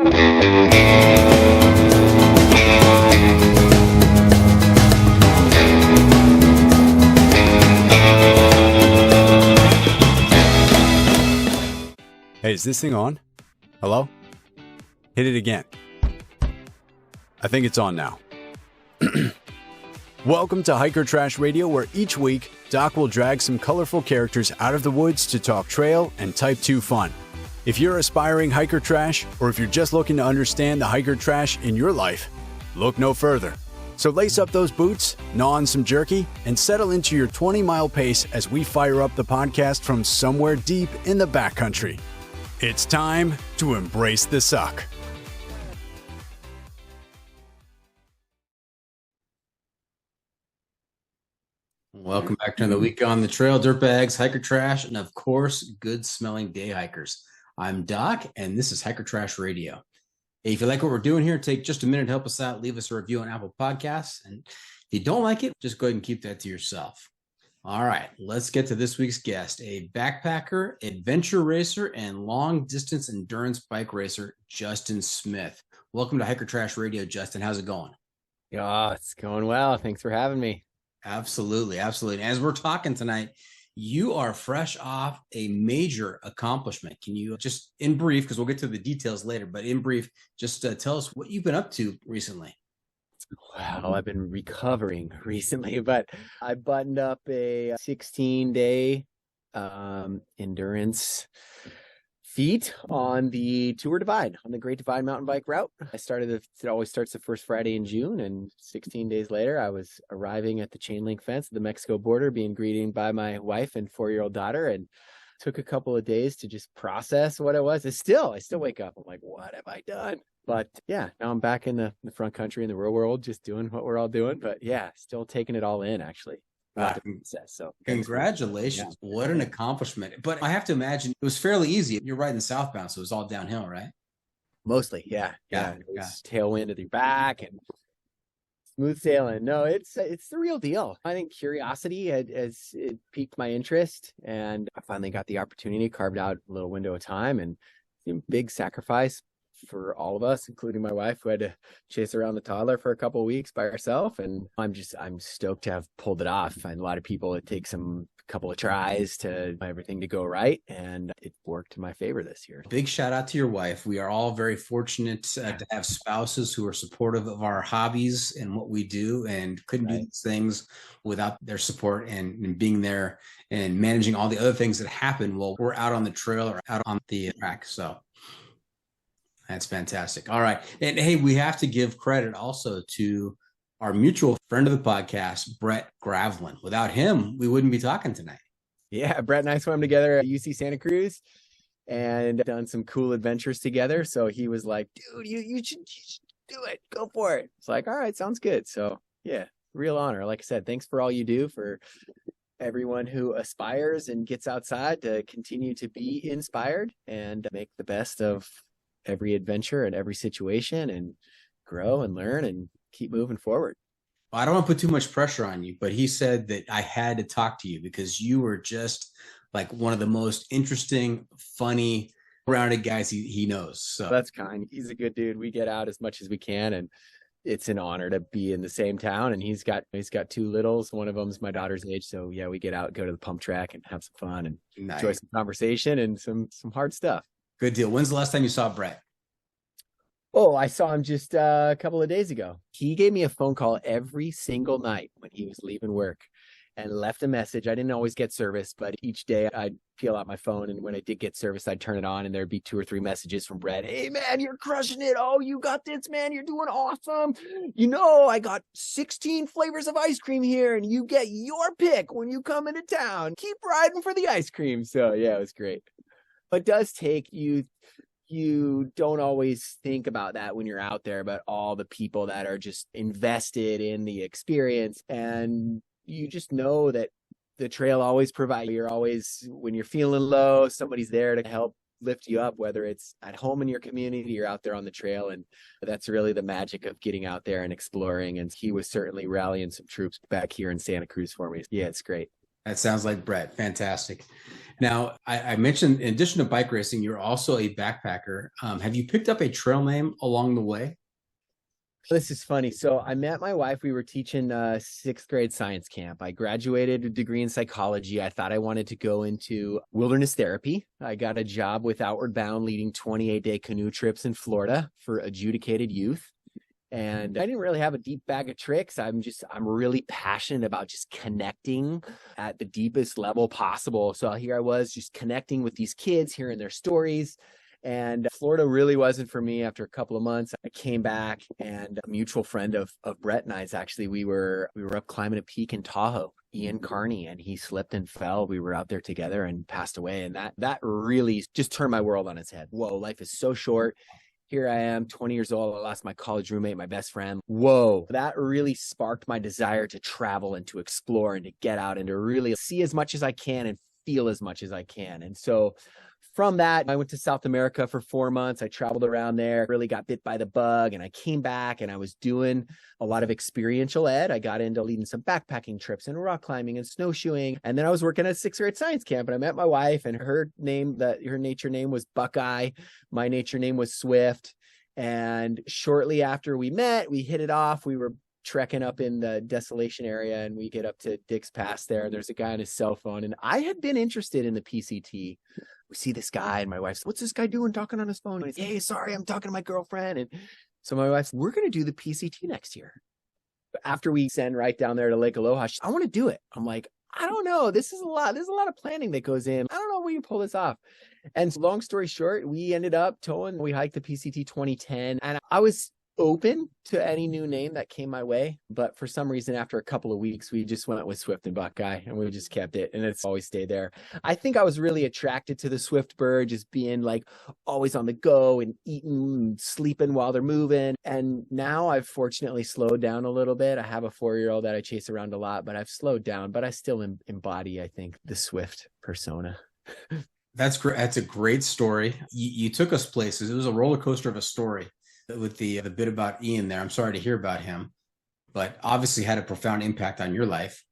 Hey, is this thing on? Hello? Hit it again. I think it's on now. Welcome to Hiker Trash Radio, where each week, Doc will drag some colorful characters out of the woods to talk trail and Type 2 fun. If you're aspiring hiker trash, or if you're just looking to understand the hiker trash in your life, look no further. So lace up those boots, gnaw on some jerky, and settle into your 20-mile pace as we fire up the podcast from somewhere deep in the backcountry. It's time to embrace the suck. Welcome back to another week on the trail, dirtbags, hiker trash, and of course, good-smelling day hikers. I'm Doc, and this is Hiker Trash Radio. Hey, if you like what we're doing here, take just a minute to help us out. Leave us a review on Apple Podcasts, and if you don't like it, just go ahead and keep that to yourself. All right, let's get to this week's guest, a backpacker, adventure racer, and long-distance endurance bike racer, Justin Smith. Welcome to Hiker Trash Radio, Justin. How's it going? Yeah, it's going well. Thanks for having me. Absolutely, absolutely. As we're talking tonight, you are fresh off a major accomplishment. Can you just, in brief, because we'll get to the details later, but in brief, just tell us what you've been up to recently. Wow, I've been recovering recently, but I buttoned up a 16-day endurance feat on the Tour Divide, on the Great Divide mountain bike route. It always starts the first Friday in June, and 16 days later, I was arriving at the chain link fence at the Mexico border, being greeted by my wife and 4-year-old daughter, and took a couple of days to just process what it was. I still wake up, I'm like, what have I done? But yeah, now I'm back in the front country, in the real world, just doing what we're all doing. But yeah, still taking it all in, actually. So congratulations. Yeah. What an accomplishment. But I have to imagine it was fairly easy. You're riding southbound, so it was all downhill, right? Mostly, yeah. Tailwind at your back and smooth sailing. No, it's the real deal. I think curiosity has piqued my interest, and I finally got the opportunity, carved out a little window of time, and big sacrifice for all of us, including my wife, who had to chase around the toddler for a couple of weeks by herself. And I'm stoked to have pulled it off. And a lot of people, it takes a couple of tries to everything to go right, and it worked in my favor this year. Big shout out to your wife. We are all very fortunate to have spouses who are supportive of our hobbies and what we do, and couldn't do these things without their support and being there and managing all the other things that happen while we're out on the trail or out on the track. So that's fantastic. All right. And hey, we have to give credit also to our mutual friend of the podcast, Brett Gravelin. Without him, we wouldn't be talking tonight. Yeah, Brett and I swam together at UC Santa Cruz and done some cool adventures together. So he was like, dude, you should do it. Go for it. It's like, all right, sounds good. So yeah, real honor. Like I said, thanks for all you do for everyone who aspires and gets outside to continue to be inspired and make the best of every adventure and every situation, and grow and learn and keep moving forward. I don't want to put too much pressure on you, but he said that I had to talk to you because you were just like one of the most interesting, funny, rounded guys he knows. So that's kind. He's a good dude. We get out as much as we can, and it's an honor to be in the same town. And he's got 2 littles. One of them's my daughter's age. So yeah, we get out, go to the pump track and have some fun and enjoy some conversation and some hard stuff. Good deal. When's the last time you saw Brett? Oh, I saw him just a couple of days ago. He gave me a phone call every single night when he was leaving work and left a message. I didn't always get service, but each day I'd peel out my phone, and when I did get service, I'd turn it on and there'd be 2 or 3 messages from Brett. Hey man, you're crushing it. Oh, you got this, man. You're doing awesome. I got 16 flavors of ice cream here, and you get your pick when you come into town. Keep riding for the ice cream. So yeah, it was great. But it does take you don't always think about that when you're out there, but all the people that are just invested in the experience. And you just know that the trail always provides. When you're feeling low, somebody's there to help lift you up, whether it's at home in your community or out there on the trail. And that's really the magic of getting out there and exploring. And he was certainly rallying some troops back here in Santa Cruz for me. Yeah, it's great. That sounds like Brett. Fantastic. Now, I mentioned in addition to bike racing, you're also a backpacker. Have you picked up a trail name along the way? This is funny. So I met my wife. We were teaching sixth grade science camp. I graduated a degree in psychology. I thought I wanted to go into wilderness therapy. I got a job with Outward Bound leading 28-day canoe trips in Florida for adjudicated youth. And I didn't really have a deep bag of tricks. I'm really passionate about just connecting at the deepest level possible. So here I was just connecting with these kids, hearing their stories. And Florida really wasn't for me. After a couple of months, I came back, and a mutual friend of Brett and I's, actually, we were up climbing a peak in Tahoe, Ian Carney, and he slipped and fell. We were out there together and passed away. And that really just turned my world on its head. Whoa, life is so short. Here I am, 20 years old. I lost my college roommate, my best friend. Whoa, that really sparked my desire to travel and to explore and to get out and to really see as much as I can and feel as much as I can. And so from that, I went to South America for 4 months. I traveled around there, really got bit by the bug, and I came back and I was doing a lot of experiential ed. I got into leading some backpacking trips and rock climbing and snowshoeing. And then I was working at sixth grade science camp, and I met my wife, and her nature name was Buckeye. My nature name was Swift. And shortly after we met, we hit it off. We were trekking up in the Desolation area, and we get up to Dick's Pass there. There's a guy on his cell phone, and I had been interested in the PCT. We see this guy, and my wife's, what's this guy doing talking on his phone? And he's, hey, sorry, I'm talking to my girlfriend. And so my wife's, we're going to do the PCT next year. But after we send right down there to Lake Aloha, I want to do it. I'm like, I don't know. This is a lot. There's a lot of planning that goes in. I don't know if we can pull this off. And so long story short, we ended up towing. We hiked the PCT 2010, and I was open to any new name that came my way. But for some reason, after a couple of weeks, we just went with Swift and Buckeye, and we just kept it. And it's always stayed there. I think I was really attracted to the Swift bird, just being like always on the go and eating and sleeping while they're moving. And now I've fortunately slowed down a little bit. I have a 4-year-old that I chase around a lot, but I've slowed down, but I still embody, I think, the Swift persona. That's great. That's a great story. You took us places. It was a roller coaster of a story with the bit about Ian there. I'm sorry to hear about him, but obviously had a profound impact on your life.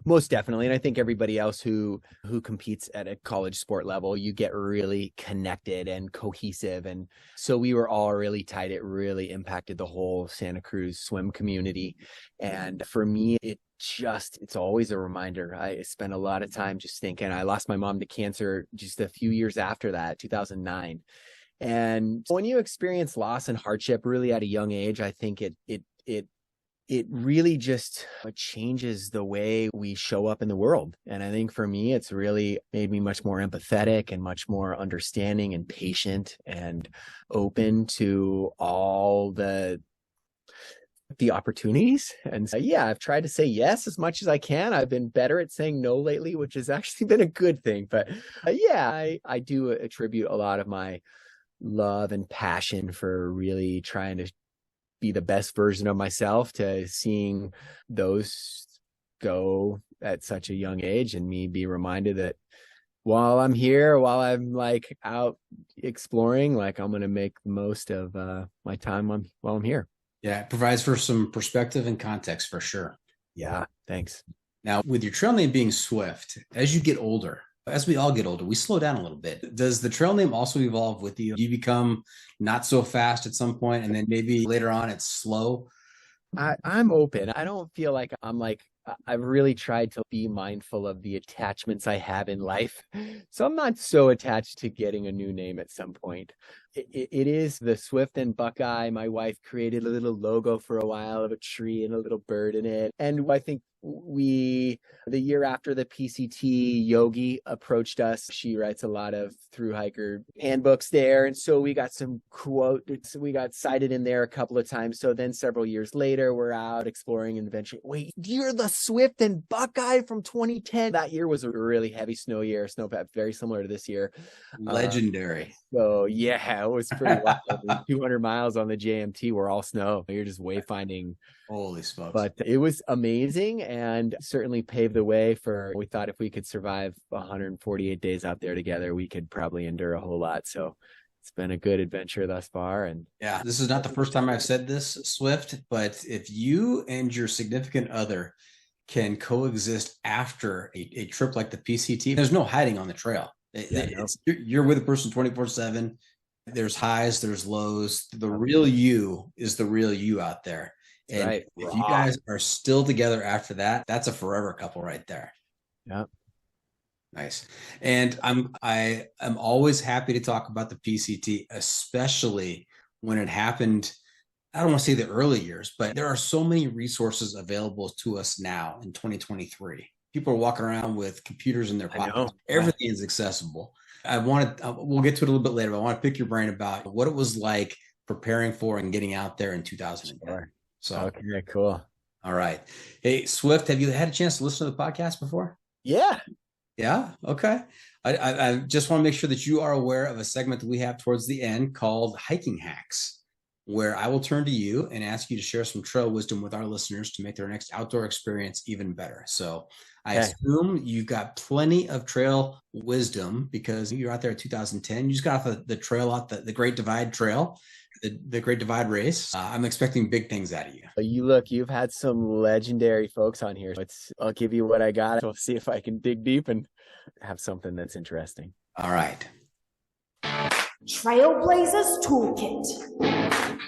Most definitely. And I think everybody else who competes at a college sport level, you get really connected and cohesive. And so we were all really tight. It really impacted the whole Santa Cruz swim community. And for me, it's always a reminder. I spent a lot of time just thinking. I lost my mom to cancer just a few years after that, 2009. And when you experience loss and hardship really at a young age, I think it really just changes the way we show up in the world. And I think for me, it's really made me much more empathetic and much more understanding and patient and open to all the opportunities. And so, yeah, I've tried to say yes as much as I can. I've been better at saying no lately, which has actually been a good thing. But I do attribute a lot of my love and passion for really trying to be the best version of myself to seeing those go at such a young age, and me be reminded that while I'm here, while I'm like out exploring, like I'm going to make the most of my time while I'm here. Yeah, it provides for some perspective and context for sure. Yeah, thanks. Now, with your trail name being Swift, as you get older, as we all get older, we slow down a little bit. Does the trail name also evolve with you? Do you become not so fast at some point, and then maybe later on it's slow? I'm open. I don't feel like I've really tried to be mindful of the attachments I have in life. So I'm not so attached to getting a new name at some point. It is the Swift and Buckeye. My wife created a little logo for a while of a tree and a little bird in it. And I think the year after the PCT, Yogi approached us. She writes a lot of thru hiker handbooks there. And so we got some quotes. We got cited in there a couple of times. So then several years later, we're out exploring and adventuring. Wait, you're the Swift and Buckeye from 2010. That year was a really heavy snow year, snowpack, very similar to this year. Legendary. So yeah, it was pretty wild. 200 miles on the JMT were all snow. You're just wayfinding. Holy smokes. But it was amazing and certainly paved the way for, we thought if we could survive 148 days out there together, we could probably endure a whole lot. So it's been a good adventure thus far. And yeah, this is not the first time I've said this, Swift, but if you and your significant other can coexist after a trip like the PCT. There's no hiding on the trail. You're with a person 24/7. There's highs, there's lows. The real you is the real you out there. And if you guys are still together after that, that's a forever couple right there. Yeah. Nice. And I am always happy to talk about the PCT, especially when it happened. I don't want to say the early years, but there are so many resources available to us now in 2023. People are walking around with computers in their pockets. Everything is accessible. We'll get to it a little bit later, but I want to pick your brain about what it was like preparing for and getting out there in 2010. So, okay, cool. All right. Hey, Swift, have you had a chance to listen to the podcast before? Yeah. Yeah. Okay. I just want to make sure that you are aware of a segment that we have towards the end called Hiking Hacks, where I will turn to you and ask you to share some trail wisdom with our listeners to make their next outdoor experience even better. So I assume you've got plenty of trail wisdom because you're out there in 2010. You just got off the trail out, the Great Divide Trail, the Great Divide Race. I'm expecting big things out of you. You've had some legendary folks on here. I'll give you what I got. We'll see if I can dig deep and have something that's interesting. All right. Trailblazers Toolkit.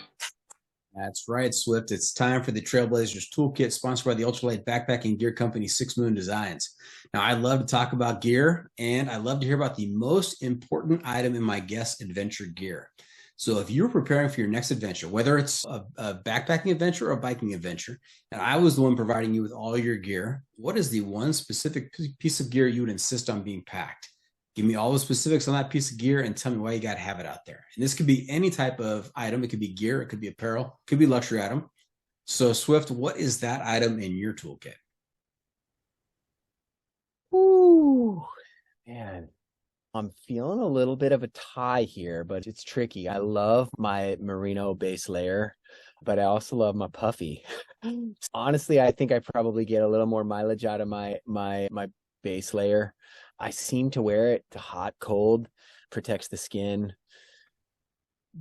That's right, Swift. It's time for the Trailblazers Toolkit, sponsored by the ultralight backpacking gear company 6 Moon Designs. Now, I love to talk about gear, and I love to hear about the most important item in my guest's adventure gear. So if you're preparing for your next adventure, whether it's a backpacking adventure or a biking adventure, and I was the one providing you with all your gear, what is the one specific piece of gear you would insist on being packed? Give me all the specifics on that piece of gear and tell me why you got to have it out there. And this could be any type of item. It could be gear. It could be apparel. It could be a luxury item. So Swift, what is that item in your toolkit? Ooh, man. I'm feeling a little bit of a tie here, but it's tricky. I love my merino base layer, but I also love my puffy. Honestly, I think I probably get a little more mileage out of my base layer. I seem to wear it to hot, cold, protects the skin,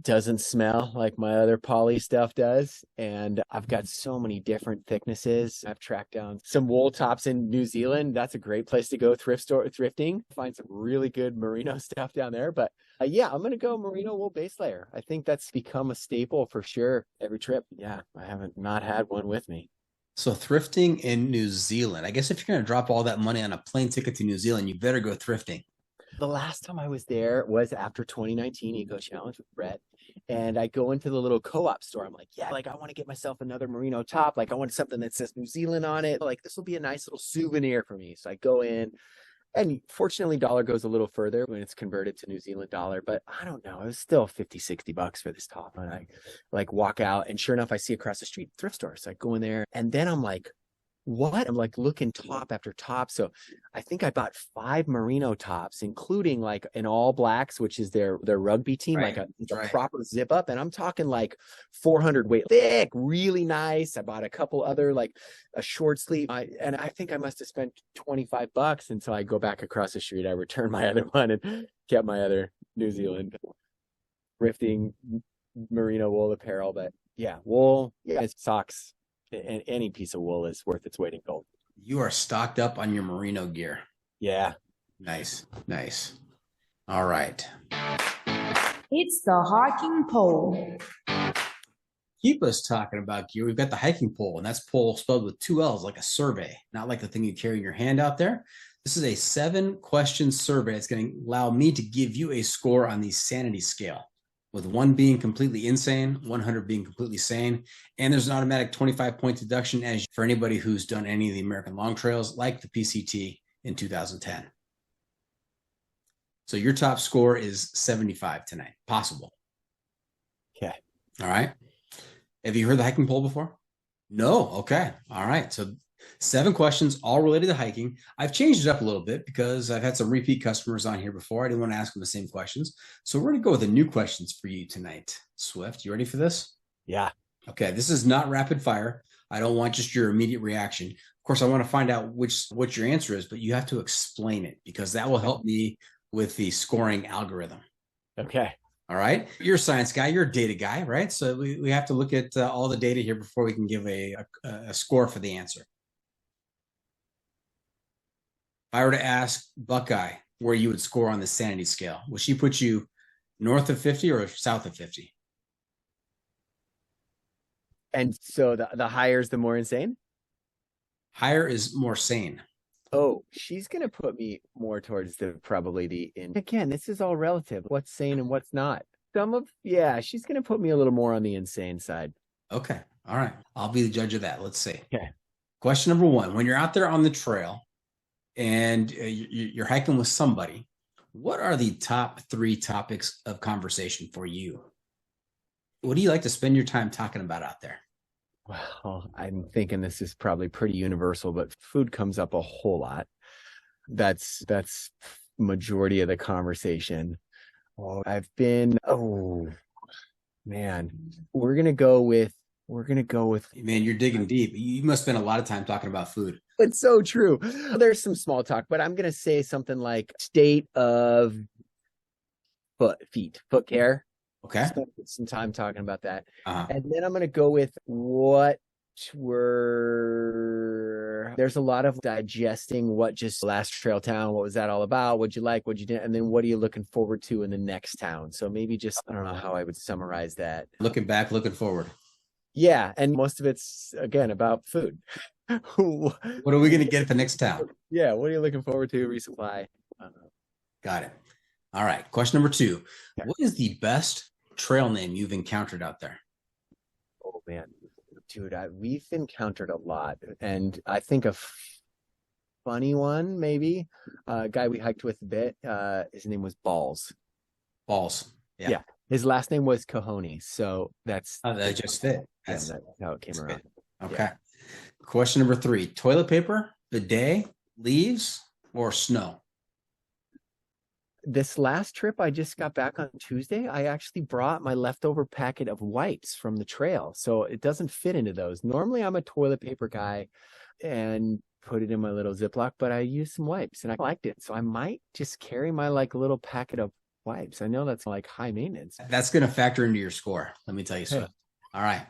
doesn't smell like my other poly stuff does. And I've got so many different thicknesses. I've tracked down some wool tops in New Zealand. That's a great place to go thrifting. Find some really good merino stuff down there. But yeah, I'm going to go merino wool base layer. I think that's become a staple for sure every trip. Yeah, I haven't not had one with me. So thrifting in New Zealand, I guess if you're going to drop all that money on a plane ticket to New Zealand, you better go thrifting. The last time I was there was after 2019 Eco Challenge with Brett. And I go into the little co-op store. I'm like, I want to get myself another merino top. Like, I want something that says New Zealand on it. Like, this will be a nice little souvenir for me. So I go in. And fortunately, dollar goes a little further when it's converted to New Zealand dollar. But I don't know. It was still $50-$60 for this top. And I walk out. And sure enough, I see across the street thrift store. So I go in there. And then I'm like, what? I'm like looking top after top. So I think I bought 5 merino tops, including like an all blacks, which is their rugby team, like a proper zip up. And I'm talking like 400 weight, thick, really nice. I bought a couple other, like a short sleeve. And I think I must have spent $25 until I go back across the street. I returned my other one and kept my other New Zealand thrifting merino wool apparel. But yeah, wool, socks. And any piece of wool is worth its weight in gold. You are stocked up on your merino gear. Yeah. Nice. All right. It's the hiking pole. Keep us talking about gear. We've got the hiking pole, and that's pole spelled with 2 L's, like a survey, not like the thing you carry in your hand out there. This is a 7-question survey. It's going to allow me to give you a score on the sanity scale, with 1 being completely insane, 100 being completely sane. And there's an automatic 25-point deduction as for anybody who's done any of the American long trails like the PCT in 2010. So your top score is 75 tonight. Possible. Okay. All right. Have you heard the hiking pole before? No. Okay. All right. So 7 questions, all related to hiking. I've changed it up a little bit because I've had some repeat customers on here before. I didn't want to ask them the same questions. So we're going to go with the new questions for you tonight. Swift, you ready for this? Yeah. Okay. This is not rapid fire. I don't want just your immediate reaction. Of course, I want to find out what your answer is, but you have to explain it because that will help me with the scoring algorithm. Okay. All right. You're a science guy. You're a data guy, right? So we have to look at all the data here before we can give a score for the answer. I were to ask Buckeye where you would score on the sanity scale, would she put you north of 50 or south of 50? And so the higher is the more insane? Higher is more sane. Oh, she's going to put me more towards probably the in. Again, this is all relative. What's sane and what's not? She's going to put me a little more on the insane side. Okay. All right. I'll be the judge of that. Let's see. Okay. Question number 1. When you're out there on the trail and you're hiking with somebody, what are the top 3 topics of conversation for you? What do you like to spend your time talking about out there? Well, I'm thinking this is probably pretty universal, but food comes up a whole lot. That's majority of the conversation. Oh, man, we're gonna go with. Man, you're digging deep. You must spend a lot of time talking about food. It's so true. There's some small talk, but I'm gonna say something like state of foot care. Okay. Spend some time talking about that. Uh-huh. And then I'm going to go with there's a lot of digesting what just last trail town, what was that all about? What'd you like? What'd you do? And then what are you looking forward to in the next town? So maybe just, I don't know how I would summarize that. Looking back, looking forward. Yeah. And most of it's, again, about food. What are we going to get at the next town? Yeah. What are you looking forward to? Resupply. Got it. All right. Question number 2. Yeah. What is the best trail name you've encountered out there? Oh, man. Dude, we've encountered a lot. And I think a funny one, maybe. A guy we hiked with a bit. His name was Balls. Balls. Yeah. His last name was Cojones. So that just fit. That's how it came around. Okay. Yeah. Question number 3. Toilet paper, bidet, leaves, or snow? This last trip I just got back on Tuesday, I actually brought my leftover packet of wipes from the trail. So it doesn't fit into those. Normally I'm a toilet paper guy and put it in my little Ziploc, but I used some wipes and I liked it. So I might just carry my little packet of wipes. I know that's high maintenance. That's going to factor into your score. Let me tell you so. All right.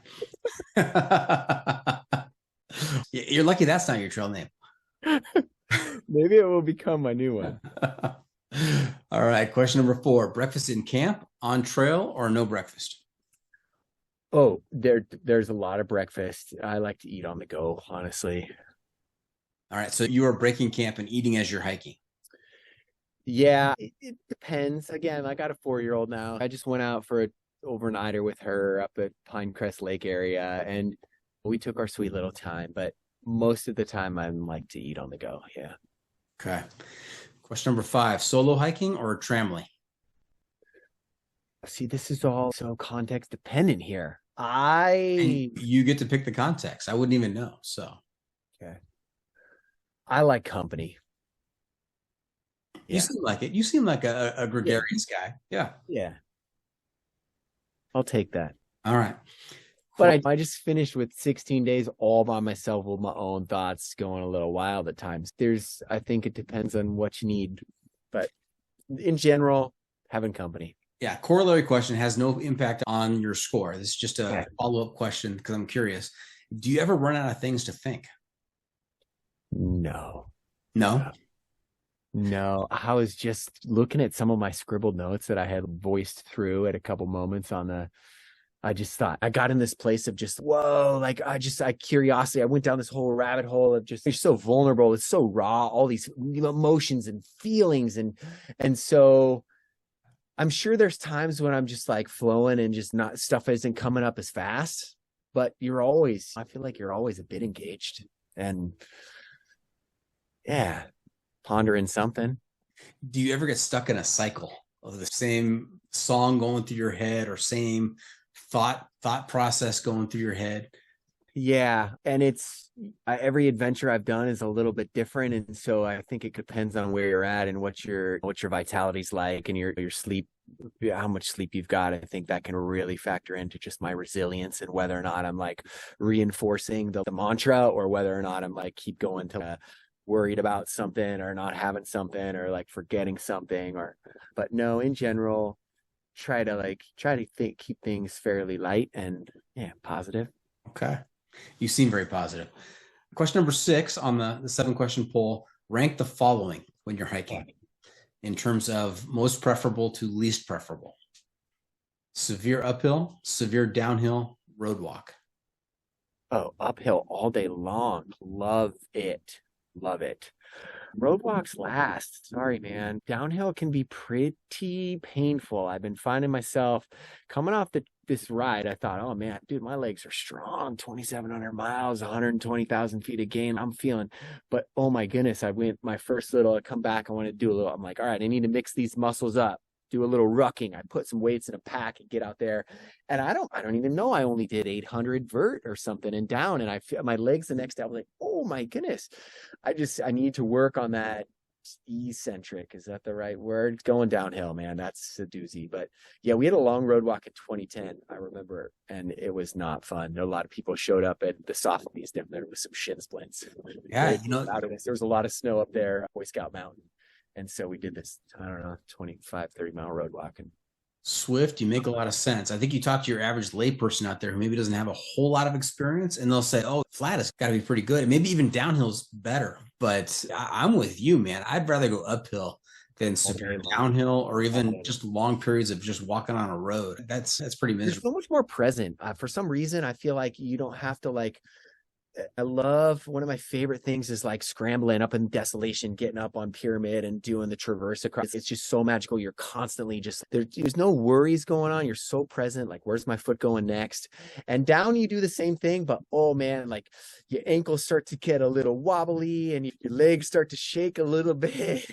You're lucky that's not your trail name. Maybe it will become my new one. All right. Question number 4. Breakfast in camp, on trail, or no breakfast? Oh, there's a lot of breakfast. I like to eat on the go, honestly. All right. So you are breaking camp and eating as you're hiking. Yeah, it depends. Again, I got a 4-year-old now. I just went out for an overnighter with her up at Pinecrest Lake area, and we took our sweet little time. But most of the time, I like to eat on the go. Yeah. Okay. Question number 5, solo hiking or tramley? See, this is all so context dependent here. You get to pick the context. I wouldn't even know. So, okay. I like company. You seem like it. You seem like a gregarious guy. Yeah. Yeah. I'll take that. All right. But I just finished with 16 days all by myself with my own thoughts, going a little wild at times. I think it depends on what you need. But in general, having company. Yeah. Corollary question has no impact on your score. This is just a follow-up question because I'm curious. Do you ever run out of things to think? No. I was just looking at some of my scribbled notes that I had voiced through at a couple moments I just thought I got in this place of just, whoa, curiosity. I went down this whole rabbit hole of just, it's so vulnerable. It's so raw, all these emotions and feelings. And so I'm sure there's times when I'm just flowing and just not, stuff isn't coming up as fast, but I feel like you're always a bit engaged and pondering something. Do you ever get stuck in a cycle of the same song going through your head or same thought process going through your head? Yeah. And it's every adventure I've done is a little bit different. And so I think it depends on where you're at and what your vitality's like and your sleep, how much sleep you've got. I think that can really factor into just my resilience and whether or not I'm reinforcing the mantra or whether or not I'm keep going to worried about something or not having something or forgetting something but no, in general, try to keep things fairly light and positive. Okay. You seem very positive. Question number 6 on the 7-question poll. Rank the following when you're hiking in terms of most preferable to least preferable. Severe uphill, severe downhill, road walk. Oh, uphill all day long. Love it. Love it. Road walks last. Sorry, man. Downhill can be pretty painful. I've been finding myself coming off this ride. I thought, oh man, dude, my legs are strong. 2,700 miles, 120,000 feet of gain. I'm feeling, but oh my goodness, I come back. I want to do a little. I'm like, all right, I need to mix these muscles up. Do a little rucking. I put some weights in a pack and get out there. And I don't even know. I only did 800 vert or something and down. And I feel my legs the next day. I'm like, oh my goodness. I need to work on that eccentric. Is that the right word? Going downhill, man. That's a doozy. But yeah, we had a long road walk in 2010. I remember. And it was not fun. A lot of people showed up at the softies down there with some shin splints. Yeah. There was a lot of snow up there, Boy Scout Mountain. And so we did this, I don't know, 25, 30 mile road walk. And Swift, you make a lot of sense. I think you talk to your average layperson out there who maybe doesn't have a whole lot of experience, and they'll say, oh, flat has got to be pretty good. And maybe even downhill's better. But I'm with you, man. I'd rather go uphill than severe downhill or even just long periods of just walking on a road. That's pretty miserable. You're so much more present. For some reason, I feel like you don't have to I love, one of my favorite things is like scrambling up in desolation, getting up on Pyramid and doing the traverse across. It's just so magical. You're constantly there's no worries going on. You're so present. Like, where's my foot going next? And down, you do the same thing, but oh man, like your ankles start to get a little wobbly and your legs start to shake a little bit.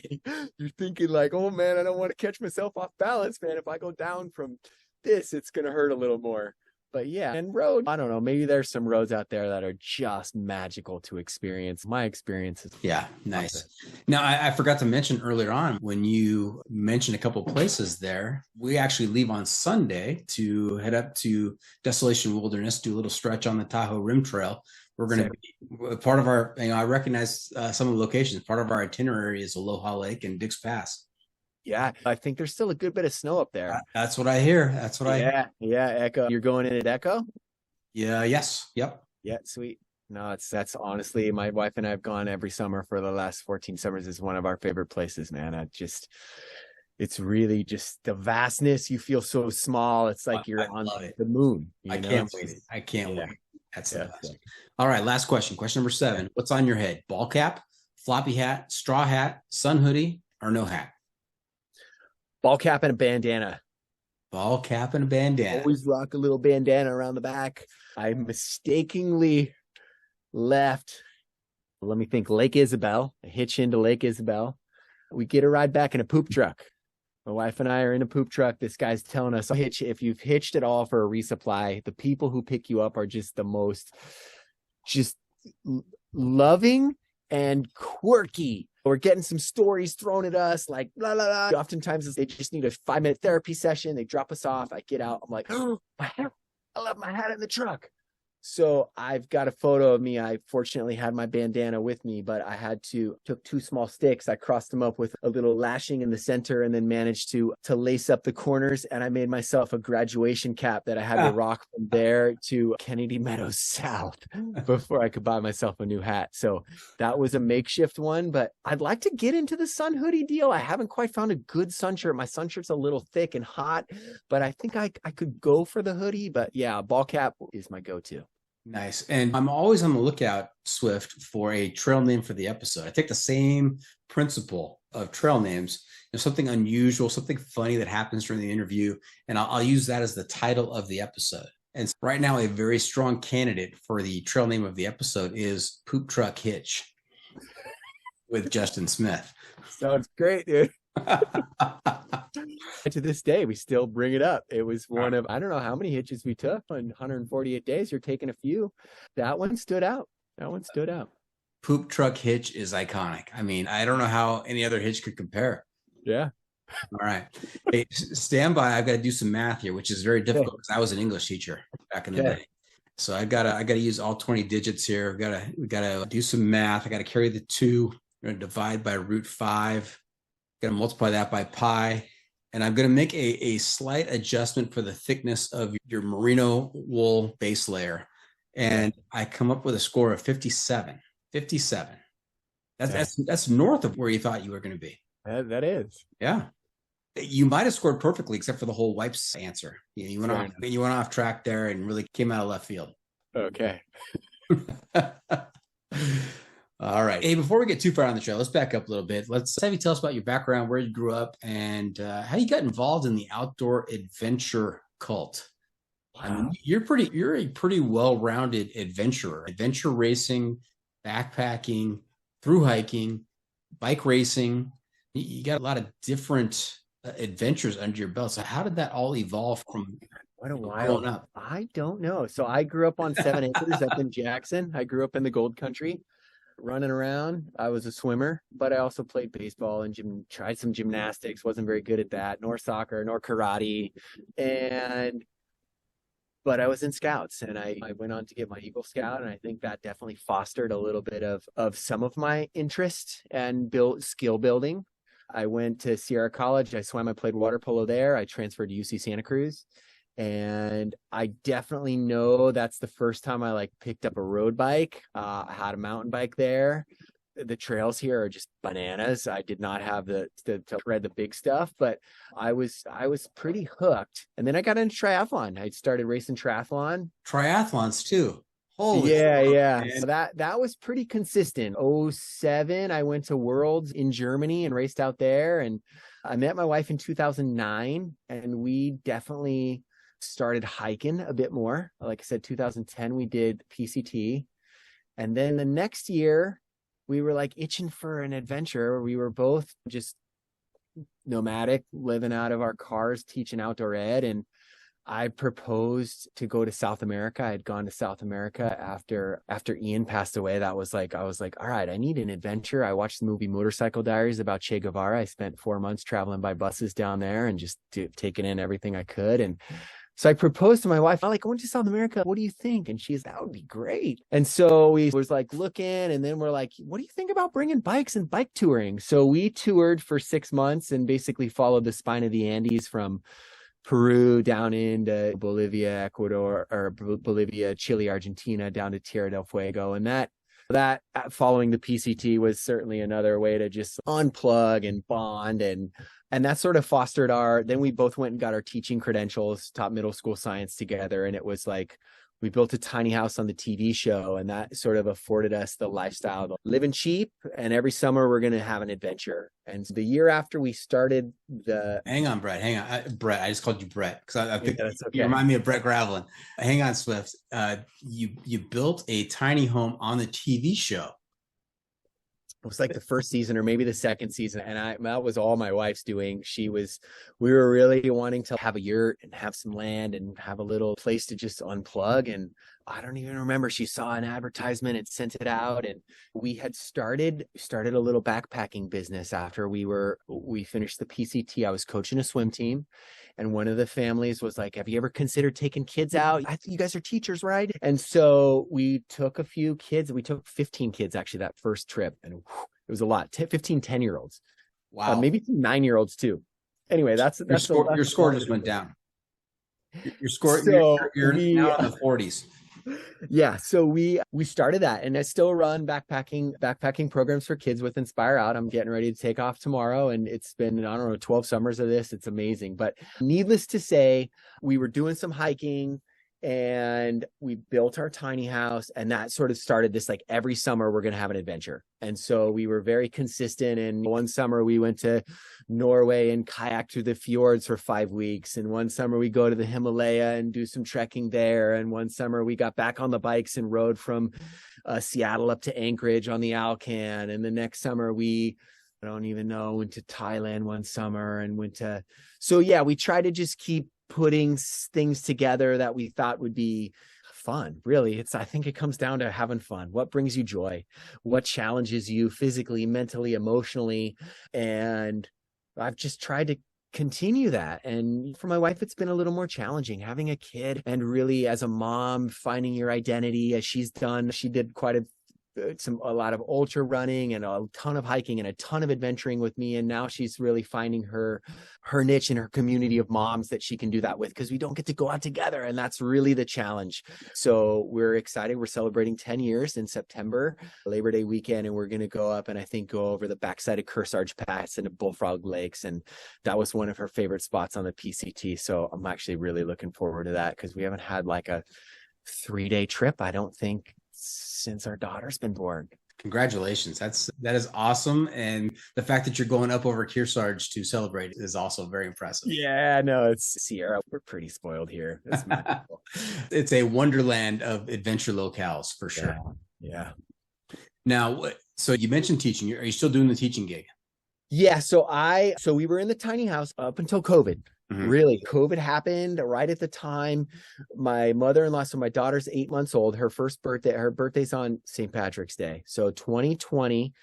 You're thinking like, oh man, I don't want to catch myself off balance, man. If I go down from this, it's going to hurt a little more. But yeah, and road, I don't know, maybe there's some roads out there that are just magical to experience. My experience is nice. Now, I forgot to mention earlier on when you mentioned a couple of places there, we actually leave on Sunday to head up to Desolation Wilderness, do a little stretch on the Tahoe Rim Trail. We're going to be part of our, I recognize some of the locations. Part of our itinerary is Aloha Lake and Dix Pass. Yeah, I think there's still a good bit of snow up there. That's what I hear. Yeah, Echo. You're going in at Echo? Yeah, yes. Yep. Yeah, sweet. No, that's honestly, my wife and I have gone every summer for the last 14 summers. Is one of our favorite places, man. It's really just the vastness. You feel so small. It's like you're on the moon. I can't wait. That's the best. All right, last question. Question number 7. What's on your head? Ball cap, floppy hat, straw hat, sun hoodie, or no hat? Ball cap and a bandana. Ball cap and a bandana. Always rock a little bandana around the back. I mistakenly left, let me think, Lake Isabel. I hitch into Lake Isabel. We get a ride back in a poop truck. My wife and I are in a poop truck. This guy's telling us, if you've hitched at all for a resupply, the people who pick you up are just the most loving and quirky. We're getting some stories thrown at us, like, la, la, la. Oftentimes, they just need a 5-minute therapy session. They drop us off. I get out. I'm like, oh, my hat. I left my hat in the truck. So I've got a photo of me. I fortunately had my bandana with me, but I took 2 small sticks. I crossed them up with a little lashing in the center and then managed to lace up the corners. And I made myself a graduation cap that I had to rock from there to Kennedy Meadows South before I could buy myself a new hat. So that was a makeshift one, but I'd like to get into the sun hoodie deal. I haven't quite found a good sun shirt. My sun shirt's a little thick and hot, but I think I could go for the hoodie. But yeah, ball cap is my go-to. Nice. And I'm always on the lookout, Swift, for a trail name for the episode. I take the same principle of trail names, something unusual, something funny that happens during the interview, and I'll use that as the title of the episode. And right now, a very strong candidate for the trail name of the episode is Poop Truck Hitch with Justin Smith. Sounds great, dude. To this day, we still bring it up. It was one of, I don't know how many hitches we took on 148 days. You're taking a few. That one stood out. Poop Truck Hitch is iconic. I mean, I don't know how any other hitch could compare. Yeah. All right. Hey, stand by. I've got to do some math here, which is very difficult because I was an English teacher back in the day. So I gotta use all 20 digits here. We gotta do some math. I gotta carry the 2. We're gonna divide by √5. Going to multiply that by pi, and I'm going to make a slight adjustment for the thickness of your merino wool base layer, and I come up with a score of 57. That's north of where you thought you were going to be. That is. Yeah. You might have scored perfectly, except for the whole wipes answer. You went off track there and really came out of left field. Okay. All right. Hey, before we get too far on the trail, let's back up a little bit. Let's have you tell us about your background, where you grew up, and how you got involved in the outdoor adventure cult. Wow. I mean, you're a pretty well-rounded adventurer. Adventure racing, backpacking, through hiking, bike racing. You got a lot of different adventures under your belt. So how did that all evolve from growing up? I don't know. So I grew up on 7 acres up in Jackson. I grew up in the Gold Country, running around. I was a swimmer, but I also played baseball and tried some gymnastics. Wasn't very good at that, nor soccer, nor karate. But I was in Scouts, and I went on to get my Eagle Scout, and I think that definitely fostered a little bit of some of my interest and skill building. I went to Sierra College. I swam. I played water polo there. I transferred to UC Santa Cruz, and I definitely know that's the first time I picked up a road bike. I had a mountain bike there. The trails here are just bananas. I did not have to read the big stuff, but I was pretty hooked. And then I got into triathlon. I started racing triathlons too. Holy yeah. So that was pretty consistent. 2007, I went to Worlds in Germany and raced out there. And I met my wife in 2009, and we definitely started hiking a bit more. Like I said, 2010, we did PCT. And then the next year, we were itching for an adventure. We were both just nomadic, living out of our cars, teaching outdoor ed. And I proposed to go to South America. I had gone to South America after Ian passed away. I was like, all right, I need an adventure. I watched the movie Motorcycle Diaries about Che Guevara. I spent 4 months traveling by buses down there and just taking in everything I could. And so I proposed to my wife, I went to South America. What do you think? And she's, that would be great. And so we was looking, and then we're like, what do you think about bringing bikes and bike touring? So we toured for 6 months and basically followed the spine of the Andes from Peru down into Bolivia, Ecuador, or Bolivia, Chile, Argentina, down to Tierra del Fuego. And that following the PCT was certainly another way to just unplug and bond, and that sort of fostered then we both went and got our teaching credentials, taught middle school science together. And it was we built a tiny house on the TV show, and that sort of afforded us the lifestyle, living cheap. And every summer we're going to have an adventure. And the year after we started hang on, Brett, Brett, I just called you Brett because I think that's okay. You remind me of Brett Gravelin. Hang on, Swift. You built a tiny home on the TV show. It was the first season or maybe the second season. And that was all my wife's doing. We were really wanting to have a yurt and have some land and have a little place to just unplug. And I don't even remember. She saw an advertisement and sent it out. And we had started a little backpacking business after we finished the PCT. I was coaching a swim team. And one of the families was like, have you ever considered taking kids out? I think you guys are teachers, right? And so we took a few kids. We took 15 kids, actually, that first trip. And it was a lot, 15 10-year-olds. Wow. Maybe 9-year-olds too. Anyway, your score just went down. Your score, you're now in the 40s. Yeah. So we started that, and I still run backpacking programs for kids with Inspire Out. I'm getting ready to take off tomorrow, and it's been, 12 summers of this. It's amazing. But needless to say, we were doing some hiking, and we built our tiny house, and that sort of started this, every summer we're going to have an adventure. And so we were very consistent. And one summer we went to Norway and kayaked through the fjords for 5 weeks. And one summer we go to the Himalaya and do some trekking there. And one summer we got back on the bikes and rode from Seattle up to Anchorage on the Alcan. And the next summer went to Thailand one summer and we tried to just keep putting things together that we thought would be fun. Really, I think it comes down to having fun. What brings you joy? What challenges you physically, mentally, emotionally? And I've just tried to continue that. And for my wife, it's been a little more challenging having a kid, and really as a mom, finding your identity as she did quite a a lot of ultra running and a ton of hiking and a ton of adventuring with me. And now she's really finding her niche in her community of moms that she can do that with, because we don't get to go out together. And that's really the challenge. So we're excited. We're celebrating 10 years in September, Labor Day weekend, and we're going to go up and I think go over the backside of Kearsarge Pass and Bullfrog Lakes. And that was one of her favorite spots on the PCT. So I'm actually really looking forward to that, because we haven't had like a 3-day trip, I don't think, since our daughter's been born. Congratulations. That is awesome. And the fact that you're going up over Kearsarge to celebrate is also very impressive. Yeah, no, it's Sierra. We're pretty spoiled here. It's magical. It's a wonderland of adventure locales for sure. Yeah. Now, so you mentioned teaching. Are you still doing the teaching gig? Yeah. So we were in the tiny house up until COVID. Mm-hmm. Really, COVID happened right at the time. My mother-in-law, so my daughter's 8 months old. Her birthday's on St. Patrick's Day. So 2020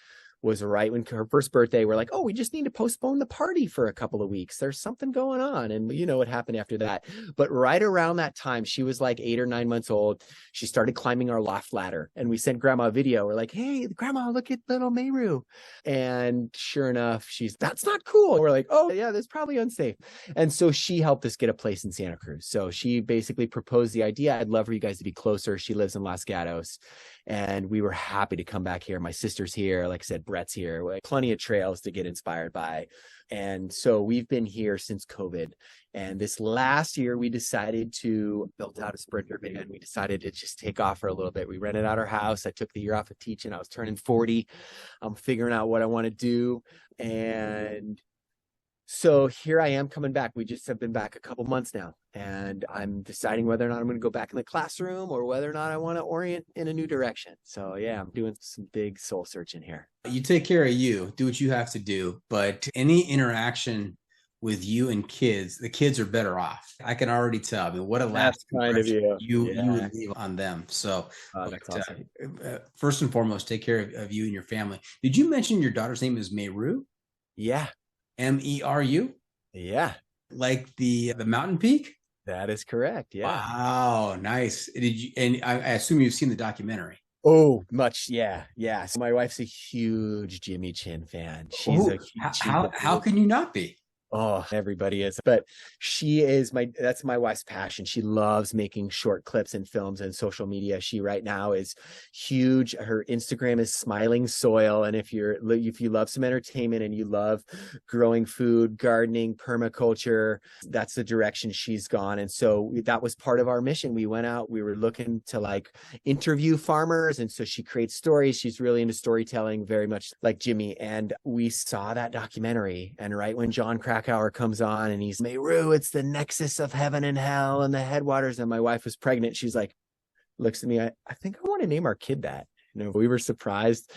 was right when her first birthday. We're like, oh, we just need to postpone the party for a couple of weeks. There's something going on. And you know what happened after that. But right around that time, she was like 8 or 9 months old. She started climbing our loft ladder. And we sent grandma a video. We're like, hey, grandma, look at little Meru. And sure enough, that's not cool. We're like, oh yeah, that's probably unsafe. And so she helped us get a place in Santa Cruz. So she basically proposed the idea. I'd love for you guys to be closer. She lives in Los Gatos. And we were happy to come back here. My sister's here. Like I said, Brett's here. We have plenty of trails to get inspired by. And so we've been here since COVID. And this last year, we decided to build out a Sprinter van. We decided to just take off for a little bit. We rented out our house. I took the year off of teaching. I was turning 40. I'm figuring out what I want to do. And so here I am coming back. We just have been back a couple months now, and I'm deciding whether or not I'm going to go back in the classroom or whether or not I want to orient in a new direction. So yeah, I'm doing some big soul searching here. You take care of you, do what you have to do, but any interaction with you and kids, the kids are better off. I can already tell. I mean, what a last kind of you would leave on them. So that's awesome. First and foremost, take care of you and your family. Did you mention your daughter's name is Meru? Yeah. Meru? Yeah. Like the mountain peak? That is correct. Yeah. Wow, nice. And I assume you've seen the documentary. Oh, much. Yeah. Yeah. So my wife's a huge Jimmy Chin fan. She's a huge. How can you not be? Oh, everybody is. But that's my wife's passion. She loves making short clips and films and social media. She right now is huge. Her Instagram is Smiling Soil. And if you love some entertainment and you love growing food, gardening, permaculture, that's the direction she's gone. And so that was part of our mission. We went out, we were looking to like interview farmers. And so she creates stories. She's really into storytelling, very much like Jimmy. And we saw that documentary. And right when John Krakauer comes on and he's Meru, it's the nexus of heaven and hell and the headwaters. And my wife was pregnant. She's like, looks at me, I think I want to name our kid that. You know, we were surprised.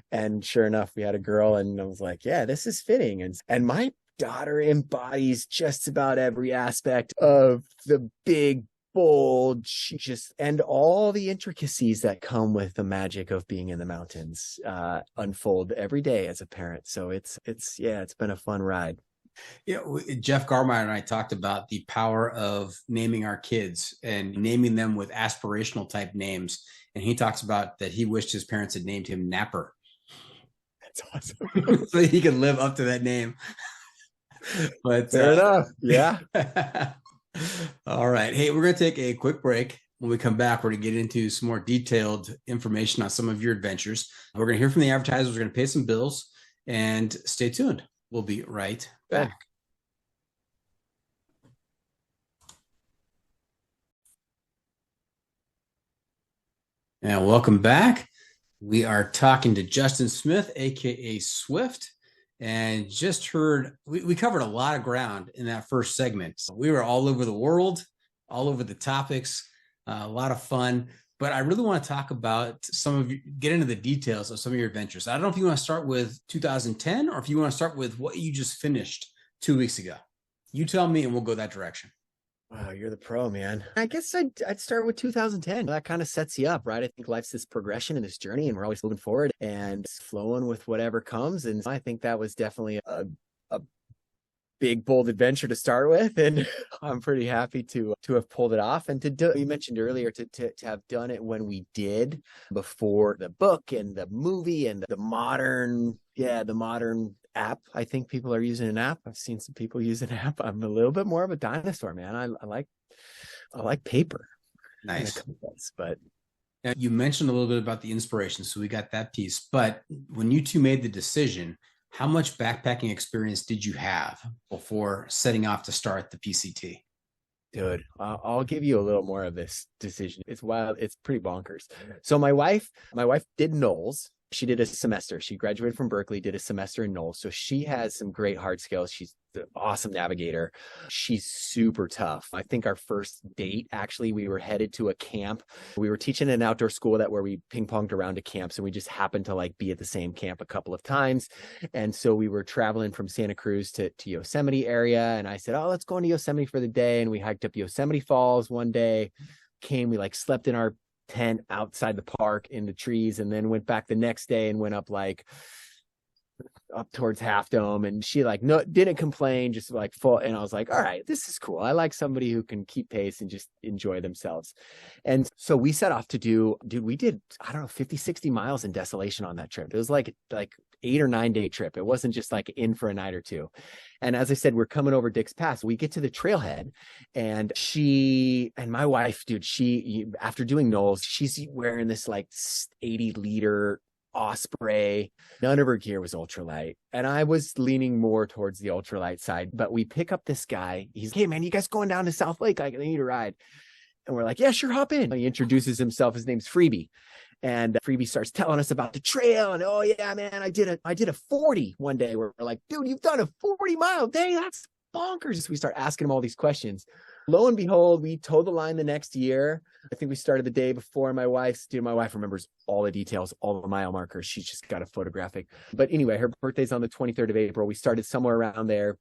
And sure enough, we had a girl, and I was like, yeah, this is fitting. And my daughter embodies just about every aspect of the big, bold, and all the intricacies that come with the magic of being in the mountains unfold every day as a parent. So it's been a fun ride. Yeah, Jeff Garmeyer and I talked about the power of naming our kids and naming them with aspirational type names. And he talks about that he wished his parents had named him Napper. That's awesome. So he could live up to that name. But fair enough. Yeah. All right. Hey, we're going to take a quick break. When we come back, we're going to get into some more detailed information on some of your adventures. We're going to hear from the advertisers. We're going to pay some bills, and stay tuned. We'll be right back. And welcome back. We are talking to Justin Smith, aka Swift, and just heard we covered a lot of ground in that first segment. We were all over the world, all over the topics, a lot of fun. But I really want to talk about get into the details of some of your adventures. I don't know if you want to start with 2010 or if you want to start with what you just finished 2 weeks ago. You tell me and we'll go that direction. Wow, you're the pro, man. I guess I'd start with 2010. That kind of sets you up, right? I think life's this progression and this journey, and we're always moving forward and flowing with whatever comes. And I think that was definitely a big, bold adventure to start with. And I'm pretty happy to have pulled it off. And to do, you mentioned earlier, to have done it when we did, before the book and the movie and the modern app. I think people are using an app. I've seen some people use an app. I'm a little bit more of a dinosaur, man. I like paper. Nice. But now, you mentioned a little bit about the inspiration, so we got that piece. But when you two made the decision, how much backpacking experience did you have before setting off to start the PCT? Dude, I'll give you a little more of this decision. It's wild. It's pretty bonkers. So my wife did Knowles. She did a semester. She graduated from Berkeley, did a semester in Knowles. So she has some great hard skills. She's an awesome navigator. She's super tough. I think our first date, actually, we were headed to a camp. We were teaching an outdoor school where we ping-ponged around to camps, and we just happened to like be at the same camp a couple of times. And so we were traveling from Santa Cruz to Yosemite area. And I said, oh, let's go into Yosemite for the day. And we hiked up Yosemite Falls one day. We like slept in our tent outside the park in the trees, and then went back the next day and went up towards Half Dome. And she didn't complain, just like full. And I was like, all right, this is cool. I like somebody who can keep pace and just enjoy themselves. And so we set off to we did, I don't know, 50, 60 miles in desolation on that trip. It was like 8 or 9 day trip. It wasn't just like in for a night or two. And as I said, we're coming over Dick's Pass. We get to the trailhead, and my wife, dude, after doing Knowles, she's wearing this like 80-liter Osprey. None of her gear was ultralight, and I was leaning more towards the ultralight side. But we pick up this guy. He's, hey man, you guys going down to South Lake? I need a ride. And we're like, yeah, sure, hop in. He introduces himself. His name's Freebie. And Freebie starts telling us about the trail. And, oh yeah, man, I did a 40 one day. We're like, dude, you've done a 40-mile day. That's bonkers. So we start asking him all these questions. Lo and behold, we towed the line the next year. I think we started the day before. My wife remembers all the details, all the mile markers. She's just got a photographic. But anyway, her birthday's on the 23rd of April. We started somewhere around there.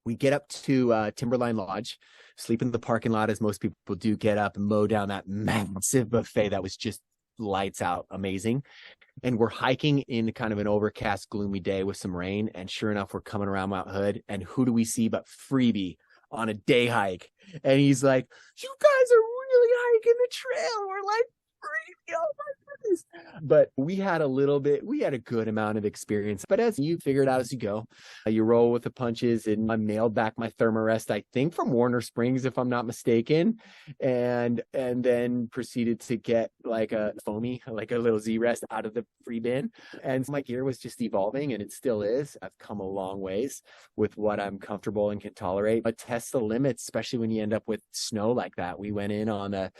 We get up to Timberline Lodge, sleep in the parking lot, as most people do, get up and mow down that massive buffet that was just lights out, amazing. And we're hiking in kind of an overcast, gloomy day with some rain. And sure enough, we're coming around Mount Hood, and who do we see but Freebie on a day hike? And he's like, you guys are really hiking the trail. We're like, Freebie, oh my goodness. But we had a good amount of experience. But as you figure it out as you go, you roll with the punches. And I mailed back my Thermarest, I think from Warner Springs, if I'm not mistaken, and then proceeded to get like a foamy, like a little Z-Rest out of the free bin. And my gear was just evolving, and it still is. I've come a long ways with what I'm comfortable and can tolerate, but test the limits, especially when you end up with snow like that. We went in on the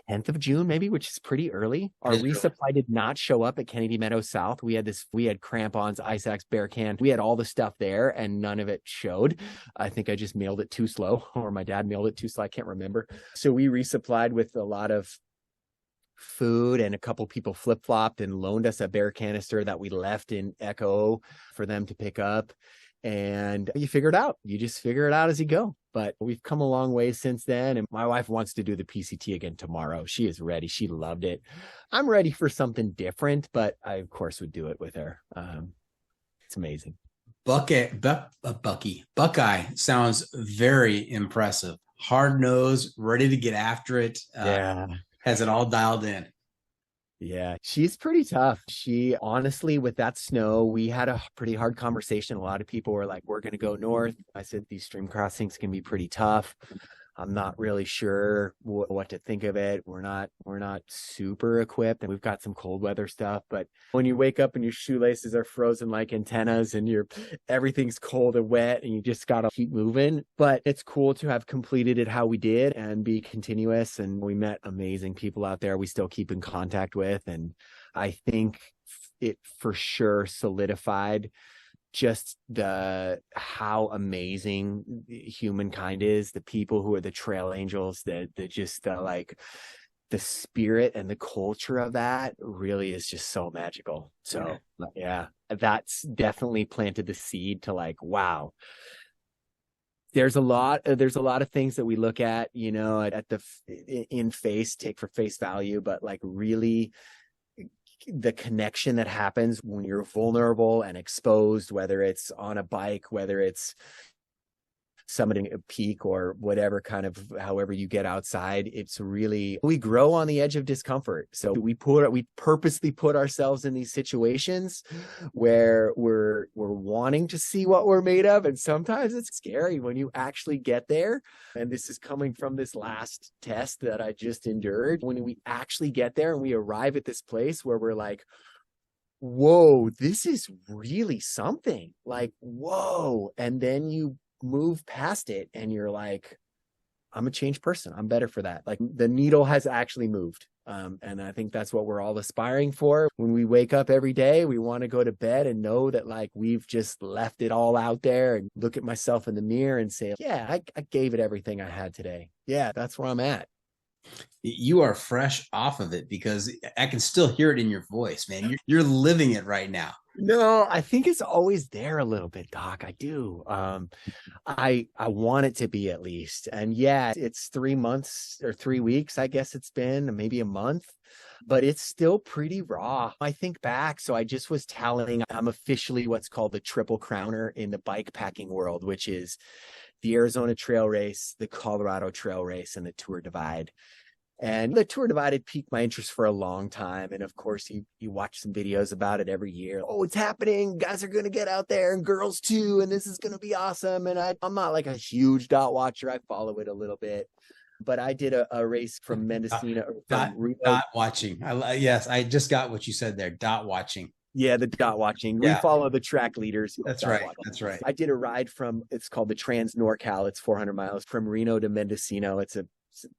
10th of June, maybe, which is pretty early. Our resupply did not show up at Kennedy Meadow South. We had crampons, ice axe, bear can. We had all the stuff there, and none of it showed. I think I just mailed it too slow, or my dad mailed it too slow. I can't remember. So we resupplied with a lot of food, and a couple people flip-flopped and loaned us a bear canister that we left in Echo for them to pick up. And you figure it out. You just figure it out as you go. But we've come a long way since then. And my wife wants to do the PCT again tomorrow. She is ready. She loved it. I'm ready for something different, but I, of course, would do it with her. It's amazing. Buckeye sounds very impressive. Hard nosed, ready to get after it. Yeah. Has it all dialed in. Yeah, she's pretty tough. She honestly, with that snow, we had a pretty hard conversation. A lot of people were like, we're going to go north. I said, these stream crossings can be pretty tough. I'm not really sure what to think of it. We're not super equipped, and we've got some cold weather stuff. But when you wake up and your shoelaces are frozen like antennas, and everything's cold and wet, and you just got to keep moving. But it's cool to have completed it how we did and be continuous. And we met amazing people out there we still keep in contact with. And I think it for sure solidified just how amazing humankind is, the people who are the trail angels, the spirit and the culture of that really is just so magical. So yeah, that's definitely planted the seed to like, wow, there's a lot of things that we look at, take for face value, but like really the connection that happens when you're vulnerable and exposed, whether it's on a bike, whether it's summiting a peak or whatever kind of, however you get outside, it's really, we grow on the edge of discomfort. So we purposely put ourselves in these situations where we're wanting to see what we're made of. And sometimes it's scary when you actually get there. And this is coming from this last test that I just endured. When we actually get there and we arrive at this place where we're like, whoa, this is really something, like, whoa. And then you move past it and you're like, I'm a changed person. I'm better for that. Like, the needle has actually moved. And I think that's what we're all aspiring for. When we wake up every day, we want to go to bed and know that, like, we've just left it all out there, and look at myself in the mirror and say, yeah, I gave it everything I had today. Yeah, that's where I'm at. You are fresh off of it, because I can still hear it in your voice, man. You're living it right now. No, I think it's always there a little bit, Doc. I do. I want it to be, at least. And yeah, it's 3 months or 3 weeks, I guess it's been, maybe a month, but it's still pretty raw. I think back. So I just was telling, I'm officially what's called the triple crowner in the bike packing world, which is the Arizona Trail Race, the Colorado Trail Race, and the Tour Divide. And the Tour Divide had piqued my interest for a long time. And of course, you watch some videos about it every year. Oh, it's happening. Guys are going to get out there, and girls too. And this is going to be awesome. And I'm not like a huge dot watcher. I follow it a little bit. But I did a race from Mendocino. Dot watching. Yes, I just got what you said there. Dot watching. Yeah, the dot watching. Yeah. We follow the track leaders. That's right. That's right. I did a ride from, it's called the Trans NorCal. It's 400 miles from Reno to Mendocino. It's a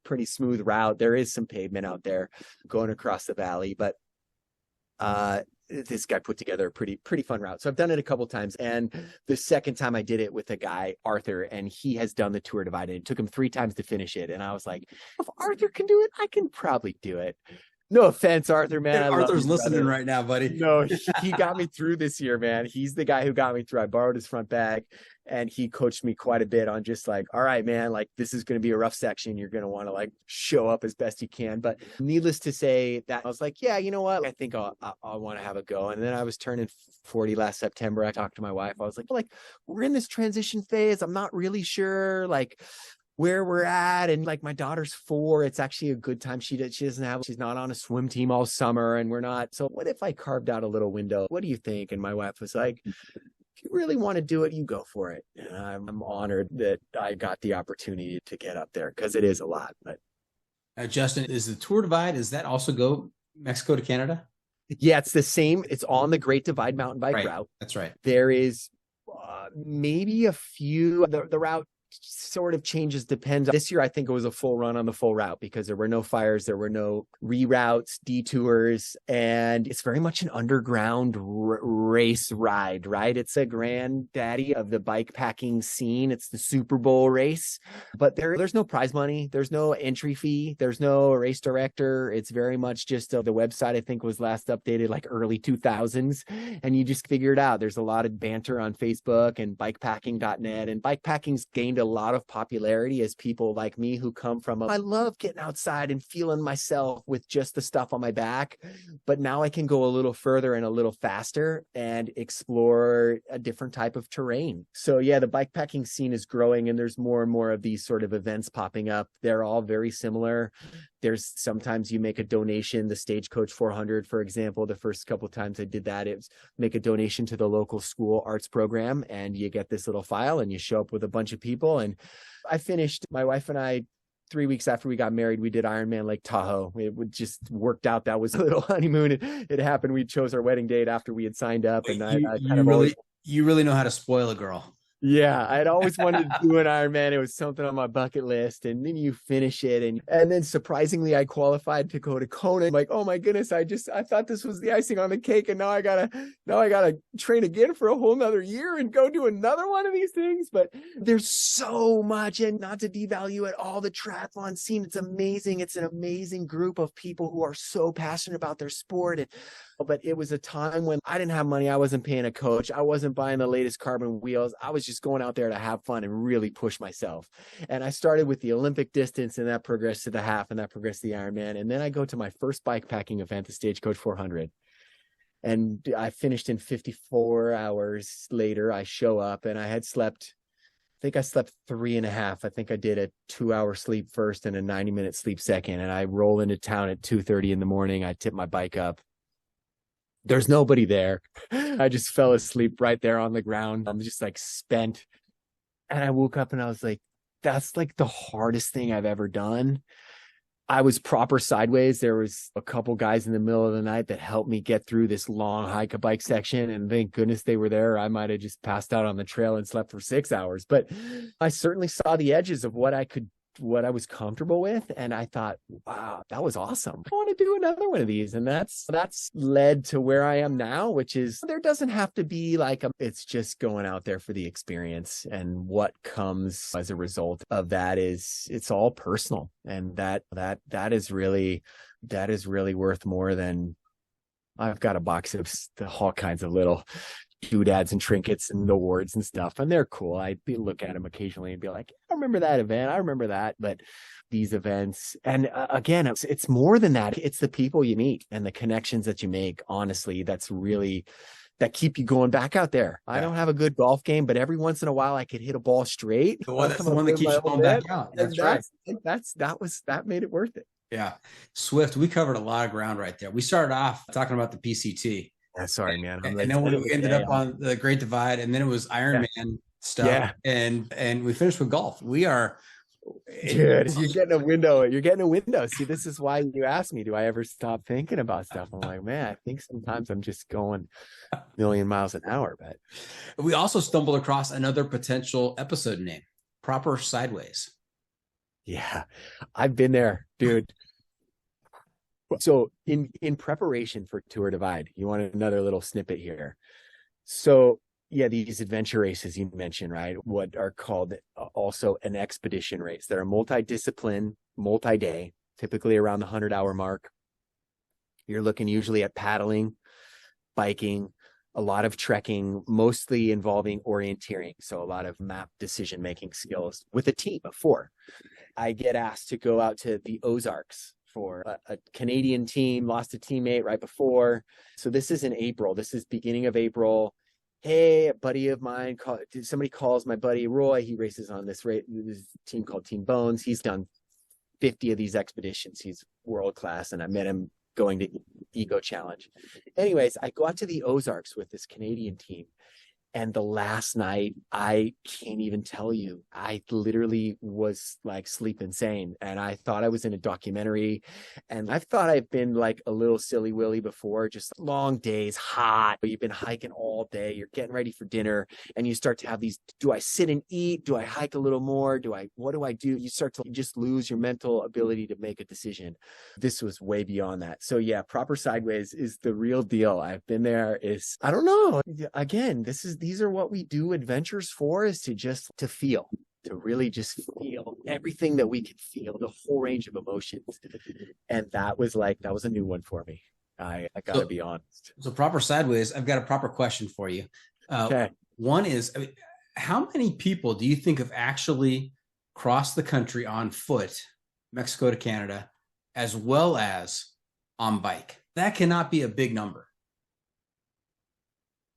pretty smooth route. There is some pavement out there going across the valley, but this guy put together a pretty fun route. So I've done it a couple of times. And the second time I did it with a guy, Arthur, and he has done the Tour Divide. It took him 3 times to finish it. And I was like, if Arthur can do it, I can probably do it. No offense, Arthur, man. Arthur's listening right now, buddy. No, he got me through this year, man. He's the guy who got me through. I borrowed his front bag, and he coached me quite a bit on just like, all right, man, like, this is going to be a rough section. You're going to want to like show up as best you can. But needless to say, that I was like, yeah, you know what? I think I'll want to have a go. And then I was turning 40 last September. I talked to my wife. I was like, we're in this transition phase. I'm not really sure, like, where we're at. And like, my daughter's 4. It's actually a good time. She's not on a swim team all summer, and we're not. So what if I carved out a little window? What do you think? And my wife was like, if you really want to do it, you go for it. And I'm honored that I got the opportunity to get up there, because it is a lot. But Justin, is the Tour Divide, does that also go Mexico to Canada? Yeah, it's the same. It's on the Great Divide mountain bike route. That's right. There is maybe a few, the route sort of changes, depends. This year, I think it was a full run on the full route, because there were no fires, there were no reroutes, detours, and it's very much an underground race ride, right? It's a granddaddy of the bike packing scene. It's the Super Bowl race, but there's no prize money, there's no entry fee, there's no race director. It's very much just the website, I think, was last updated like early 2000s, and you just figure it out. There's a lot of banter on Facebook and bikepacking.net, and bikepacking's gained a lot of popularity as people like me who come from I love getting outside and feeling myself with just the stuff on my back, but now I can go a little further and a little faster and explore a different type of terrain. So yeah, the bikepacking scene is growing, and there's more and more of these sort of events popping up. They're all very similar. There's sometimes you make a donation. The Stagecoach 400, for example, the first couple of times I did that, it was make a donation to the local school arts program, and you get this little file and you show up with a bunch of people. And I finished, my wife and I, 3 weeks after we got married, we did Ironman Lake Tahoe. It just worked out. That was a little honeymoon. It happened. We chose our wedding date after we had signed up. And you really know how to spoil a girl. Yeah, I'd always wanted to do an Ironman. It was something on my bucket list, and then you finish it, and then surprisingly, I qualified to go to Kona. I'm like, oh my goodness, I thought this was the icing on the cake, and now I gotta train again for a whole nother year and go do another one of these things. But there's so much, and not to devalue at all the triathlon scene. It's amazing. It's an amazing group of people who are so passionate about their sport. But it was a time when I didn't have money. I wasn't paying a coach. I wasn't buying the latest carbon wheels. I was just going out there to have fun and really push myself. And I started with the Olympic distance, and that progressed to the half, and that progressed to the Ironman. And then I go to my first bike packing event, the Stagecoach 400. And I finished in 54 hours later. I show up and I think I slept 3.5. I think I did a 2-hour sleep first and a 90-minute sleep second. And I roll into town at 2:30 in the morning. I tip my bike up. There's nobody there. I just fell asleep right there on the ground. I'm just like spent. And I woke up and I was like, that's like the hardest thing I've ever done. I was proper sideways. There was a couple guys in the middle of the night that helped me get through this long hike a bike section. And thank goodness they were there. I might have just passed out on the trail and slept for 6 hours, but I certainly saw the edges of what I was comfortable with. And I thought, wow, that was awesome. I want to do another one of these. And that's led to where I am now, which is there doesn't have to be like it's just going out there for the experience. And what comes as a result of that is it's all personal. And that is really worth more than I've got a box of all kinds of little doodads and trinkets and awards and stuff, and they're cool. I look at them occasionally and be like, I remember that event, I remember that. But these events, and again, it's more than that. It's the people you meet and the connections that you make, honestly, that keep you going back out there. I don't have a good golf game, but every once in a while I could hit a ball straight. That's the one that keeps you going back out. That's right. That made it worth it. Yeah. Swift, we covered a lot of ground right there. We started off talking about the PCT. Yeah, sorry, man. And then we ended up on the Great Divide, and then it was Ironman stuff. Yeah. And we finished with golf. We are, dude, you're getting a window. See, this is why you asked me, do I ever stop thinking about stuff? I'm like, man, I think sometimes I'm just going a million miles an hour. But we also stumbled across another potential episode name, Proper Sideways. Yeah, I've been there, dude. So in preparation for Tour Divide, you want another little snippet here. So yeah, these adventure races you mentioned, right? What are called also an expedition race. They're a multi-discipline, multi-day, typically around the 100-hour mark. You're looking usually at paddling, biking, a lot of trekking, mostly involving orienteering. So a lot of map decision-making skills with a team of 4. I get asked to go out to the Ozarks for a Canadian team, lost a teammate right before. So this is in April. This is beginning of April. Hey, a buddy of mine, somebody calls my buddy Roy. He races on this team called Team Bones. He's done 50 of these expeditions. He's world class. And I met him going to Ego Challenge. Anyways, I go out to the Ozarks with this Canadian team. And the last night, I can't even tell you, I literally was like sleep insane. And I thought I was in a documentary. And I thought I've been like a little silly willy before, just long days, hot. You've been hiking all day. You're getting ready for dinner. And you start to have these, do I sit and eat? Do I hike a little more? What do I do? You start to just lose your mental ability to make a decision. This was way beyond that. So yeah, Proper Sideways is the real deal. I've been there. I don't know. Again, these are what we do adventures for, is to feel, to really just feel everything that we can feel, the whole range of emotions. And that was a new one for me. I gotta be honest. So Proper Sideways, I've got a proper question for you. Okay. One is, how many people do you think have actually crossed the country on foot, Mexico to Canada, as well as on bike? That cannot be a big number.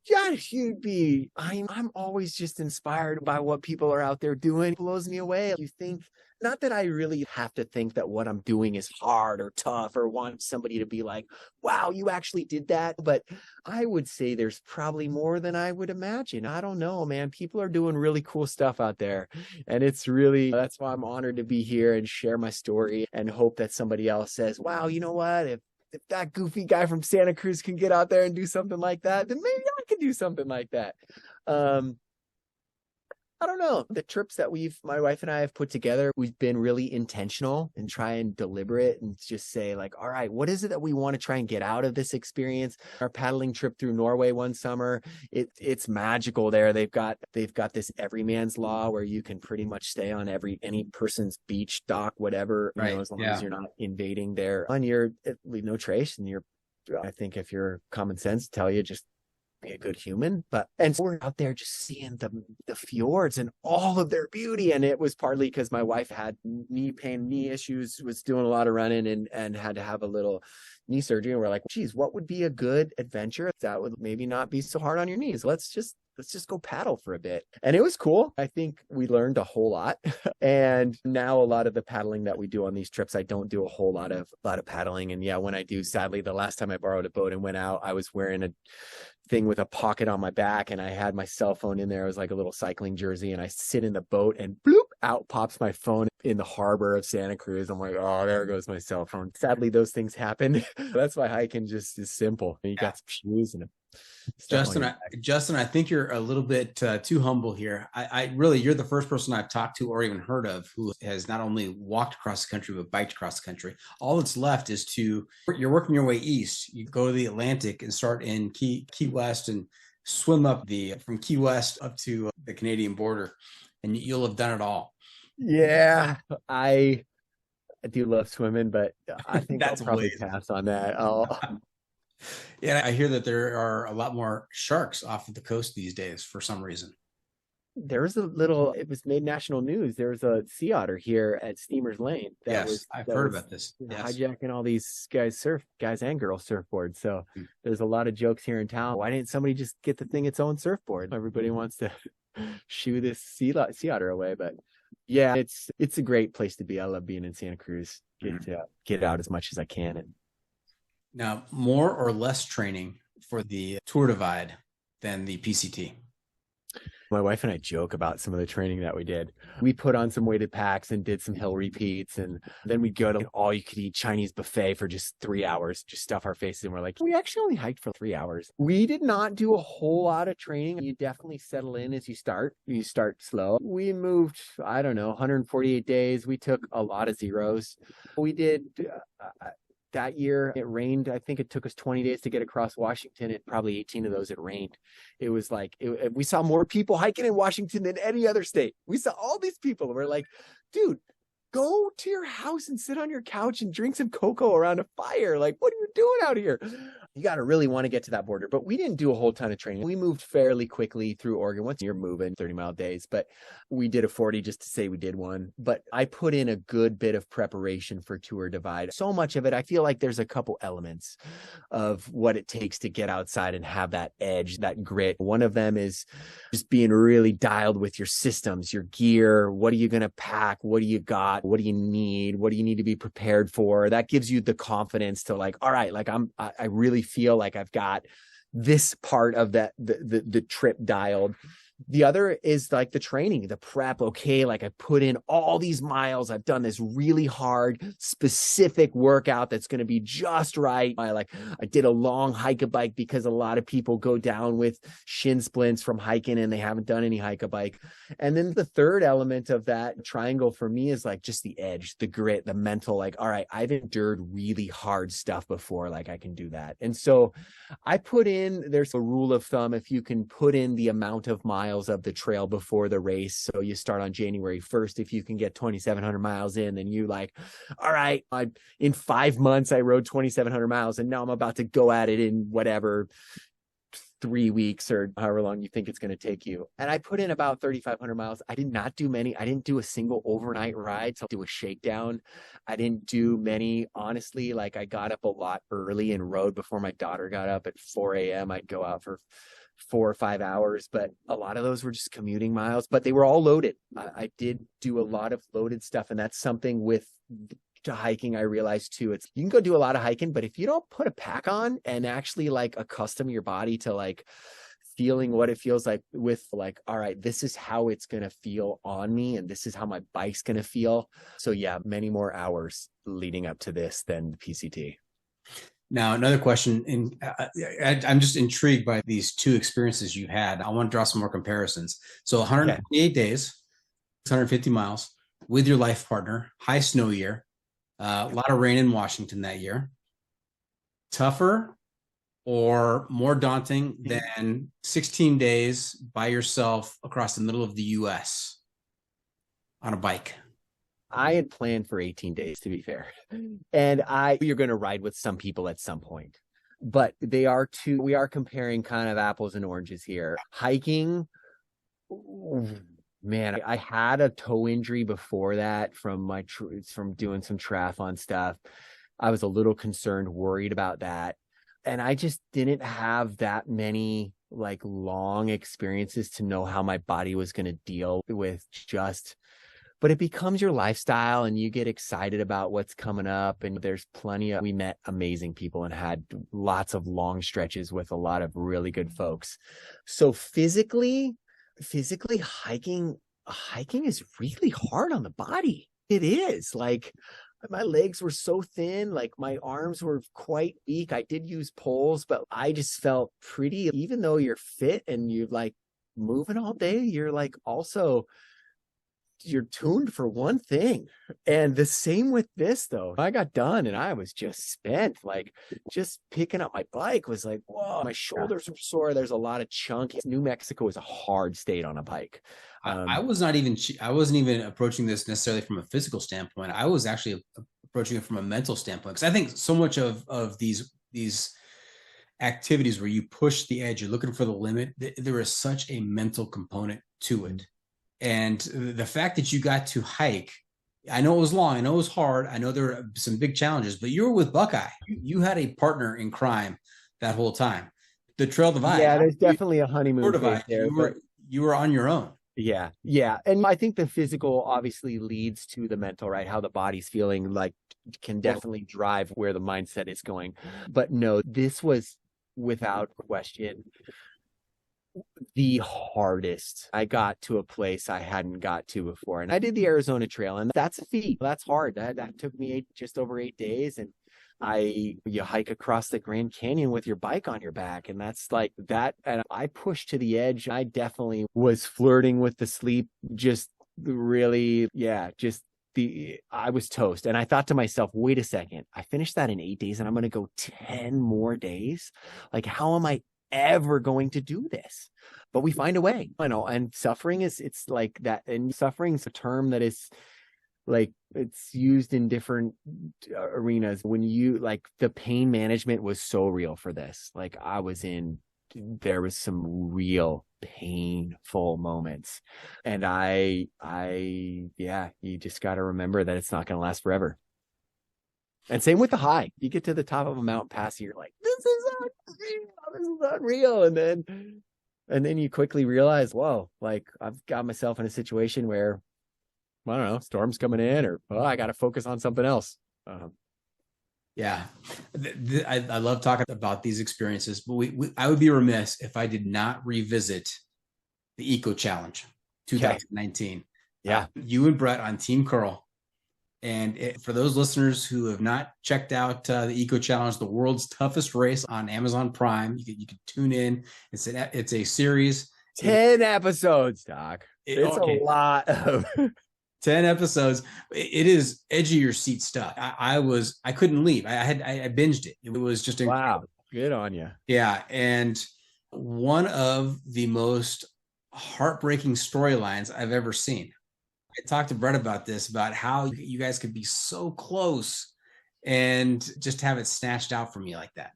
Josh, I'm always just inspired by what people are out there doing. It blows me away. You think, not that I really have to think that what I'm doing is hard or tough or want somebody to be like, wow, you actually did that. But I would say there's probably more than I would imagine. I don't know, man. People are doing really cool stuff out there. And that's why I'm honored to be here and share my story and hope that somebody else says, wow, you know what? If that goofy guy from Santa Cruz can get out there and do something like that, then maybe I can do something like that. I don't know. The trips that my wife and I have put together, we've been really intentional and try and deliberate and just say like, all right, what is it that we want to try and get out of this experience? Our paddling trip through Norway one summer, it's magical there. They've got this everyman's law where you can pretty much stay on any person's beach, dock, whatever, right. As long as you're not invading their, leave no trace. And I think if your common sense tell you, just be a good human. And so we're out there just seeing the fjords and all of their beauty. And it was partly because my wife had knee issues, was doing a lot of running and had to have a little knee surgery. And we're like, geez, what would be a good adventure that would maybe not be so hard on your knees? Let's just go paddle for a bit. And it was cool. I think we learned a whole lot. And now a lot of the paddling that we do on these trips, I don't do a whole lot of paddling. And yeah, when I do, sadly, the last time I borrowed a boat and went out, I was wearing a thing with a pocket on my back and I had my cell phone in there. It was like a little cycling jersey, and I sit in the boat and bloop, out pops my phone in the harbor of Santa Cruz. I'm like, oh, there goes my cell phone. Sadly, those things happen. That's why hiking just is simple. You got some shoes and Justin, I think you're a little bit too humble here. I really, you're the first person I've talked to or even heard of who has not only walked across the country, but biked across the country. All that's left is you're working your way east. You go to the Atlantic and start in Key West and swim from Key West up to the Canadian border, and you'll have done it all. Yeah, I do love swimming, but I think That's I'll probably pass on that. Yeah, I hear that there are a lot more sharks off of the coast these days for some reason. There's it was made national news. There's a sea otter here at Steamer's Lane. I've heard about this. Yes. Hijacking all these guys and girls surfboards. So there's a lot of jokes here in town. Why didn't somebody just get the thing its own surfboard? Everybody wants to shoo this sea otter away. But yeah, it's a great place to be. I love being in Santa Cruz. Get out as much as I can. And now, more or less training for the Tour Divide than the PCT? My wife and I joke about some of the training that we did. We put on some weighted packs and did some hill repeats. And then we'd go to an all-you-could-eat Chinese buffet for just 3 hours, just stuff our faces. And we're like, we actually only hiked for 3 hours. We did not do a whole lot of training. You definitely settle in as you start. You start slow. We moved, 148 days. We took a lot of zeros. We did... that year it rained. I think it took us 20 days to get across Washington, and probably 18 of those it rained. It was like, we saw more people hiking in Washington than any other state. We saw all these people. We're like, dude, go to your house and sit on your couch and drink some cocoa around a fire. Like, what are you doing out here? You got to really want to get to that border. But we didn't do a whole ton of training. We moved fairly quickly through Oregon. Once you're moving 30-mile days, but we did a 40 just to say we did one. But I put in a good bit of preparation for Tour Divide. So much of it, I feel like there's a couple elements of what it takes to get outside and have that edge, that grit. One of them is just being really dialed with your systems, your gear. What are you going to pack? What do you got? What do you need? What do you need to be prepared for? That gives you the confidence to like, all right, like I really feel like I've got this part of the trip dialed. The other is like the training, the prep. Okay, like I put in all these miles. I've done this really hard, specific workout that's going to be just right. I did a long hike-a-bike because a lot of people go down with shin splints from hiking and they haven't done any hike-a-bike. And then the third element of that triangle for me is like just the edge, the grit, the mental, like, all right, I've endured really hard stuff before. Like I can do that. And so I put in, there's a rule of thumb, if you can put in the amount of miles of the trail before the race. So you start on January 1st. If you can get 2,700 miles in, then you like, all right, in 5 months, I rode 2,700 miles and now I'm about to go at it in whatever 3 weeks or however long you think it's going to take you. And I put in about 3,500 miles. I did not do many. I didn't do a single overnight ride. So I'll do a shakedown. I didn't do many. Honestly, like I got up a lot early and rode before my daughter got up at 4 a.m. I'd go out for 4 or 5 hours, but a lot of those were just commuting miles, but they were all loaded. I did do a lot of loaded stuff. And that's something with to hiking, I realized too, you can go do a lot of hiking, but if you don't put a pack on and actually like accustom your body to like feeling what it feels like with like, all right, this is how it's going to feel on me. And this is how my bike's going to feel. So yeah, many more hours leading up to this than the PCT. Now, another question, and I'm just intrigued by these two experiences you had. I want to draw some more comparisons. So 128 days, 650 miles with your life partner, high snow year, a lot of rain in Washington that year. Tougher or more daunting than 16 days by yourself across the middle of the U.S. on a bike? I had planned for 18 days, to be fair. And you're going to ride with some people at some point. but we are comparing kind of apples and oranges here. Hiking, man, I had a toe injury before that from doing some triathlon stuff. I was a little concerned, worried about that. And I just didn't have that many like long experiences to know how my body was going to deal with but it becomes your lifestyle and you get excited about what's coming up. And we met amazing people and had lots of long stretches with a lot of really good folks. So physically hiking is really hard on the body. It is. Like, my legs were so thin, like my arms were quite weak. I did use poles, but I just felt pretty, even though you're fit and you're like moving all day, you're like also, you're tuned for one thing. And the same with this though. I got done and I was just spent, like just picking up my bike was like, whoa, my shoulders were sore. There's a lot of chunk. New Mexico is a hard state on a bike. I wasn't even approaching this necessarily from a physical standpoint. I was actually approaching it from a mental standpoint, because I think so much of these activities where you push the edge, you're looking for the limit, there is such a mental component to it. And the fact that you got to hike, I know it was long, I know it was hard, I know there were some big challenges, but you were with Buckeye. You had a partner in crime that whole time. The Trail Divide. Yeah, there's definitely a honeymoon phase there. You were on your own. Yeah. And I think the physical obviously leads to the mental, right? How the body's feeling like can definitely drive where the mindset is going. But no, this was without question the hardest. I got to a place I hadn't got to before. And I did the Arizona Trail, and that's a feat. That's hard. That took me just over 8 days. And you hike across the Grand Canyon with your bike on your back. And that's like that. And I pushed to the edge. I definitely was flirting with the sleep. Just really, I was toast. And I thought to myself, wait a second, I finished that in 8 days and I'm going to go 10 more days. Like, how am I ever going to do this? But we find a way, and suffering it's like that. And suffering is a term that is like, it's used in different arenas. When you like, the pain management was so real for this. Like, there was some real painful moments. And you just got to remember that it's not going to last forever. And same with the high. You get to the top of a mountain pass, and you're like, this is unreal. And then you quickly realize, whoa, like I've got myself in a situation where, I don't know, storm's coming in, or I got to focus on something else. Yeah. I love talking about these experiences, but I would be remiss if I did not revisit the Eco Challenge 2019. Yeah. You and Brett on Team Curl. And for those listeners who have not checked out the Eco Challenge, the world's toughest race on Amazon Prime, you can tune in. It's a series. 10 episodes, Doc. It's a lot of 10 episodes. It is edge of your seat stuff. I couldn't leave. I binged it. It was just incredible. Wow. Good on you. Yeah. And one of the most heartbreaking storylines I've ever seen. I talked to Brett about this, about how you guys could be so close and just have it snatched out from you like that.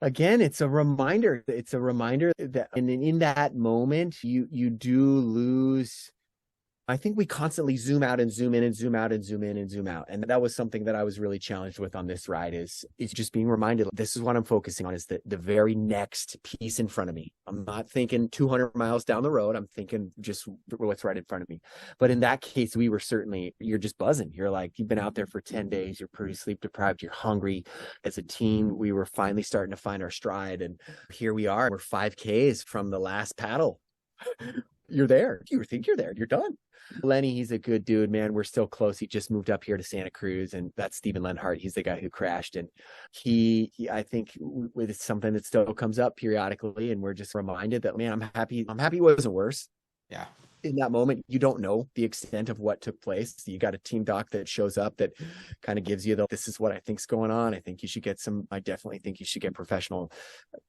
Again, it's a reminder. It's a reminder that, and in that moment, you do lose. I think we constantly zoom out and zoom in and zoom out and zoom in and zoom out. And that was something that I was really challenged with on this ride, is just being reminded, this is what I'm focusing on, is the very next piece in front of me. I'm not thinking 200 miles down the road. I'm thinking just what's right in front of me. But in that case, you're just buzzing. You're like, you've been out there for 10 days. You're pretty sleep deprived. You're hungry. As a team, we were finally starting to find our stride. And here we are. We're 5Ks from the last paddle. You're there. You think you're there. You're done. Lenny, he's a good dude, man. We're still close. He just moved up here to Santa Cruz, and that's Stephen Lenhart. He's the guy who crashed, and he I think it's something that still comes up periodically, and we're just reminded that, man, I'm happy it wasn't worse. Yeah. In that moment, you don't know the extent of what took place. You got a team doc that shows up that kind of gives you this is what I think's going on. I definitely think you should get professional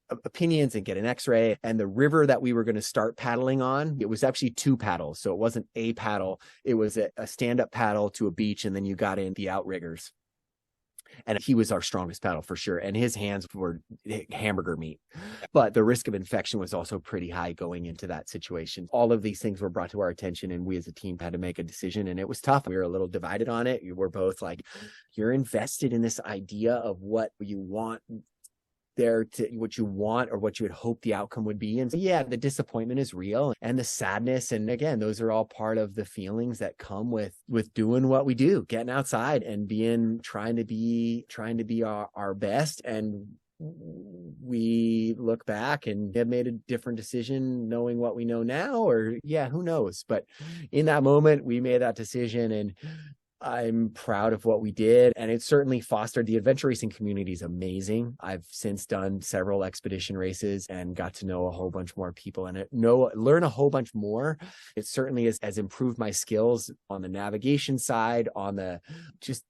opinions and get an x-ray. And the river that we were going to start paddling on, it was actually 2 paddles. So it wasn't a paddle. It was a stand-up paddle to a beach. And then you got in the outriggers. And he was our strongest paddle for sure. And his hands were hamburger meat. But the risk of infection was also pretty high going into that situation. All of these things were brought to our attention, and we as a team had to make a decision, and it was tough. We were a little divided on it. We were both like, you're invested in this idea of what you want what you want or what you would hope the outcome would be. And so, yeah, the disappointment is real, and the sadness. And again, those are all part of the feelings that come with doing what we do, getting outside and trying to be our best. And we look back and have made a different decision knowing what we know now, or yeah, who knows? But in that moment, we made that decision, and I'm proud of what we did, and it certainly fostered the adventure racing community is amazing. I've since done several expedition races and got to know a whole bunch more people and learn a whole bunch more. It certainly has improved my skills on the navigation side, on the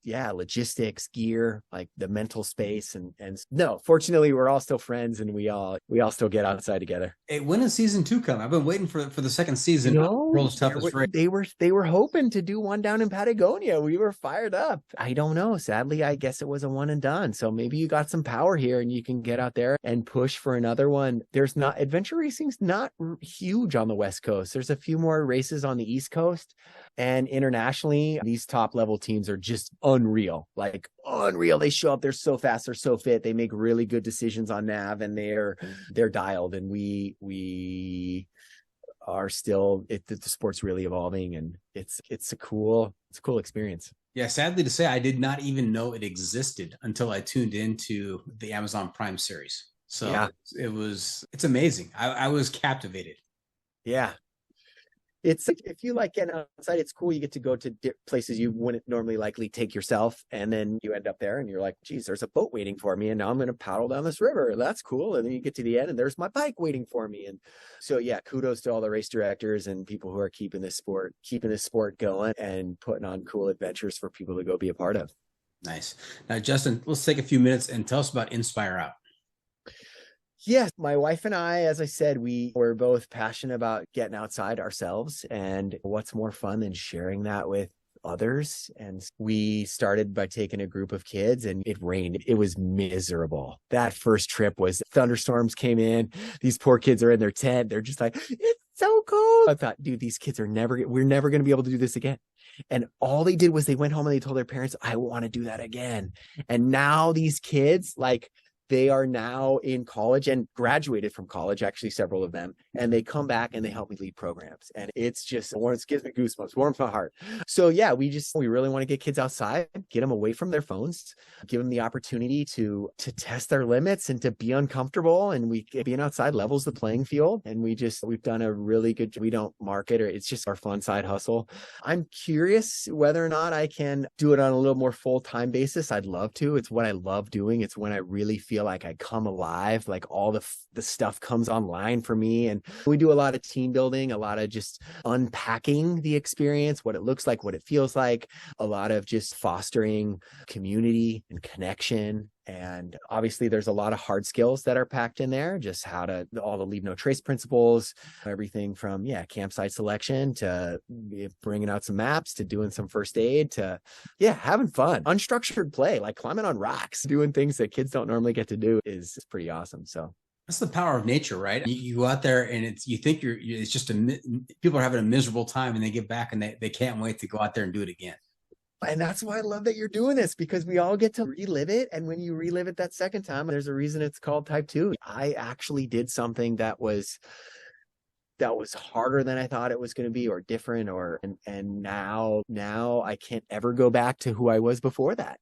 logistics, gear, like the mental space, and no, fortunately we're all still friends, and we all still get outside together. Hey, when is season 2 come? I've been waiting for the second season. World's Toughest Race. They were hoping to do one down in Patagonia. We were fired up. I don't know. Sadly, I guess it was a one and done. So maybe you got some power here and you can get out there and push for another one. Adventure racing's not huge on the West Coast. There's a few more races on the East Coast, and internationally, these top level teams are just unreal. Like unreal. They show up. They're so fast. They're so fit. They make really good decisions on nav, and they're dialed. And we are still, the sport's really evolving, and it's a cool experience. Yeah, sadly to say, I did not even know it existed until I tuned into the Amazon Prime series. So yeah, it's amazing. I was captivated. Yeah. It's if you like getting outside, it's cool. You get to go to places you wouldn't normally likely take yourself. And then you end up there and you're like, geez, there's a boat waiting for me. And now I'm going to paddle down this river. That's cool. And then you get to the end and there's my bike waiting for me. And so, yeah, kudos to all the race directors and people who are keeping this sport going and putting on cool adventures for people to go be a part of. Nice. Now, Justin, let's take a few minutes and tell us about Inspire Out. Yes, my wife and I, as I said, we were both passionate about getting outside ourselves, and what's more fun than sharing that with others. And we started by taking a group of kids, and it rained. It was miserable. That first trip was thunderstorms came in. These poor kids are in their tent. They're just like, it's so cold. I thought, dude, these kids we're never going to be able to do this again. And all they did was they went home and they told their parents, I want to do that again. And now these kids, like, they are now in college and graduated from college, actually, several of them. And they come back and they help me lead programs. And it's just, it gives me goosebumps, warms my heart. So yeah, we really want to get kids outside, get them away from their phones, give them the opportunity to test their limits and to be uncomfortable. And being outside levels the playing field. And we've done a really good, we don't market, or it's just our fun side hustle. I'm curious whether or not I can do it on a little more full-time basis. I'd love to. It's what I love doing. It's when I really feel like I come alive, like all the stuff comes online for me. And we do a lot of team building, a lot of just unpacking the experience, what it looks like, what it feels like, a lot of just fostering community and connection. And obviously there's a lot of hard skills that are packed in there, just all the leave no trace principles, everything from, campsite selection to bringing out some maps to doing some first aid to, having fun, unstructured play, like climbing on rocks, doing things that kids don't normally get to do is pretty awesome. So that's the power of nature, right? You go out there and you think it's just people are having a miserable time, and they get back and they can't wait to go out there and do it again. And that's why I love that you're doing this, because we all get to relive it. And when you relive it that second time, there's a reason it's called Type 2. I actually did something that was harder than I thought it was going to be, or different, and now I can't ever go back to who I was before that.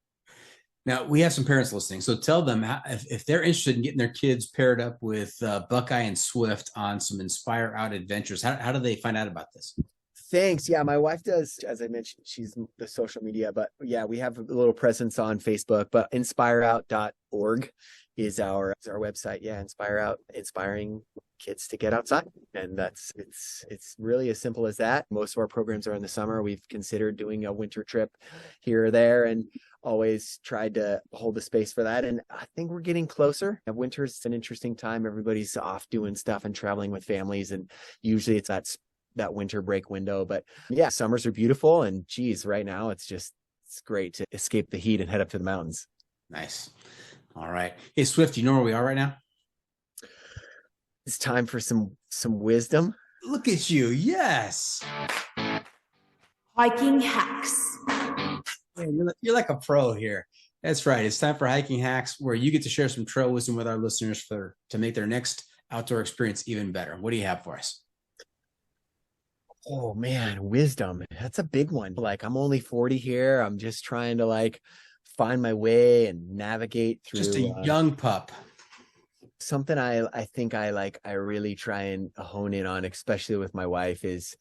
Now, we have some parents listening, so tell them if they're interested in getting their kids paired up with Buckeye and Swift on some Inspire Out adventures. How do they find out about this? Thanks. Yeah, my wife does, as I mentioned, she's the social media, but yeah, we have a little presence on Facebook, but inspireout.org is our website. Yeah, Inspire Out, inspiring kids to get outside. And it's really as simple as that. Most of our programs are in the summer. We've considered doing a winter trip here or there, and always tried to hold the space for that. And I think we're getting closer. Winter's an interesting time. Everybody's off doing stuff and traveling with families. And usually it's that winter break window. But yeah, summers are beautiful. And geez, right now it's great to escape the heat and head up to the mountains. Nice. All right. Hey, Swift, you know where we are right now? It's time for some wisdom. Look at you. Yes. Hiking hacks. Man, you're like a pro here. That's right. It's time for hiking hacks, where you get to share some trail wisdom with our listeners to make their next outdoor experience even better. What do you have for us? Oh man, wisdom. That's a big one. Like, I'm only 40 here. I'm just trying to like find my way and navigate through. Just a young pup. Something I think I really try and hone in on, especially with my wife, is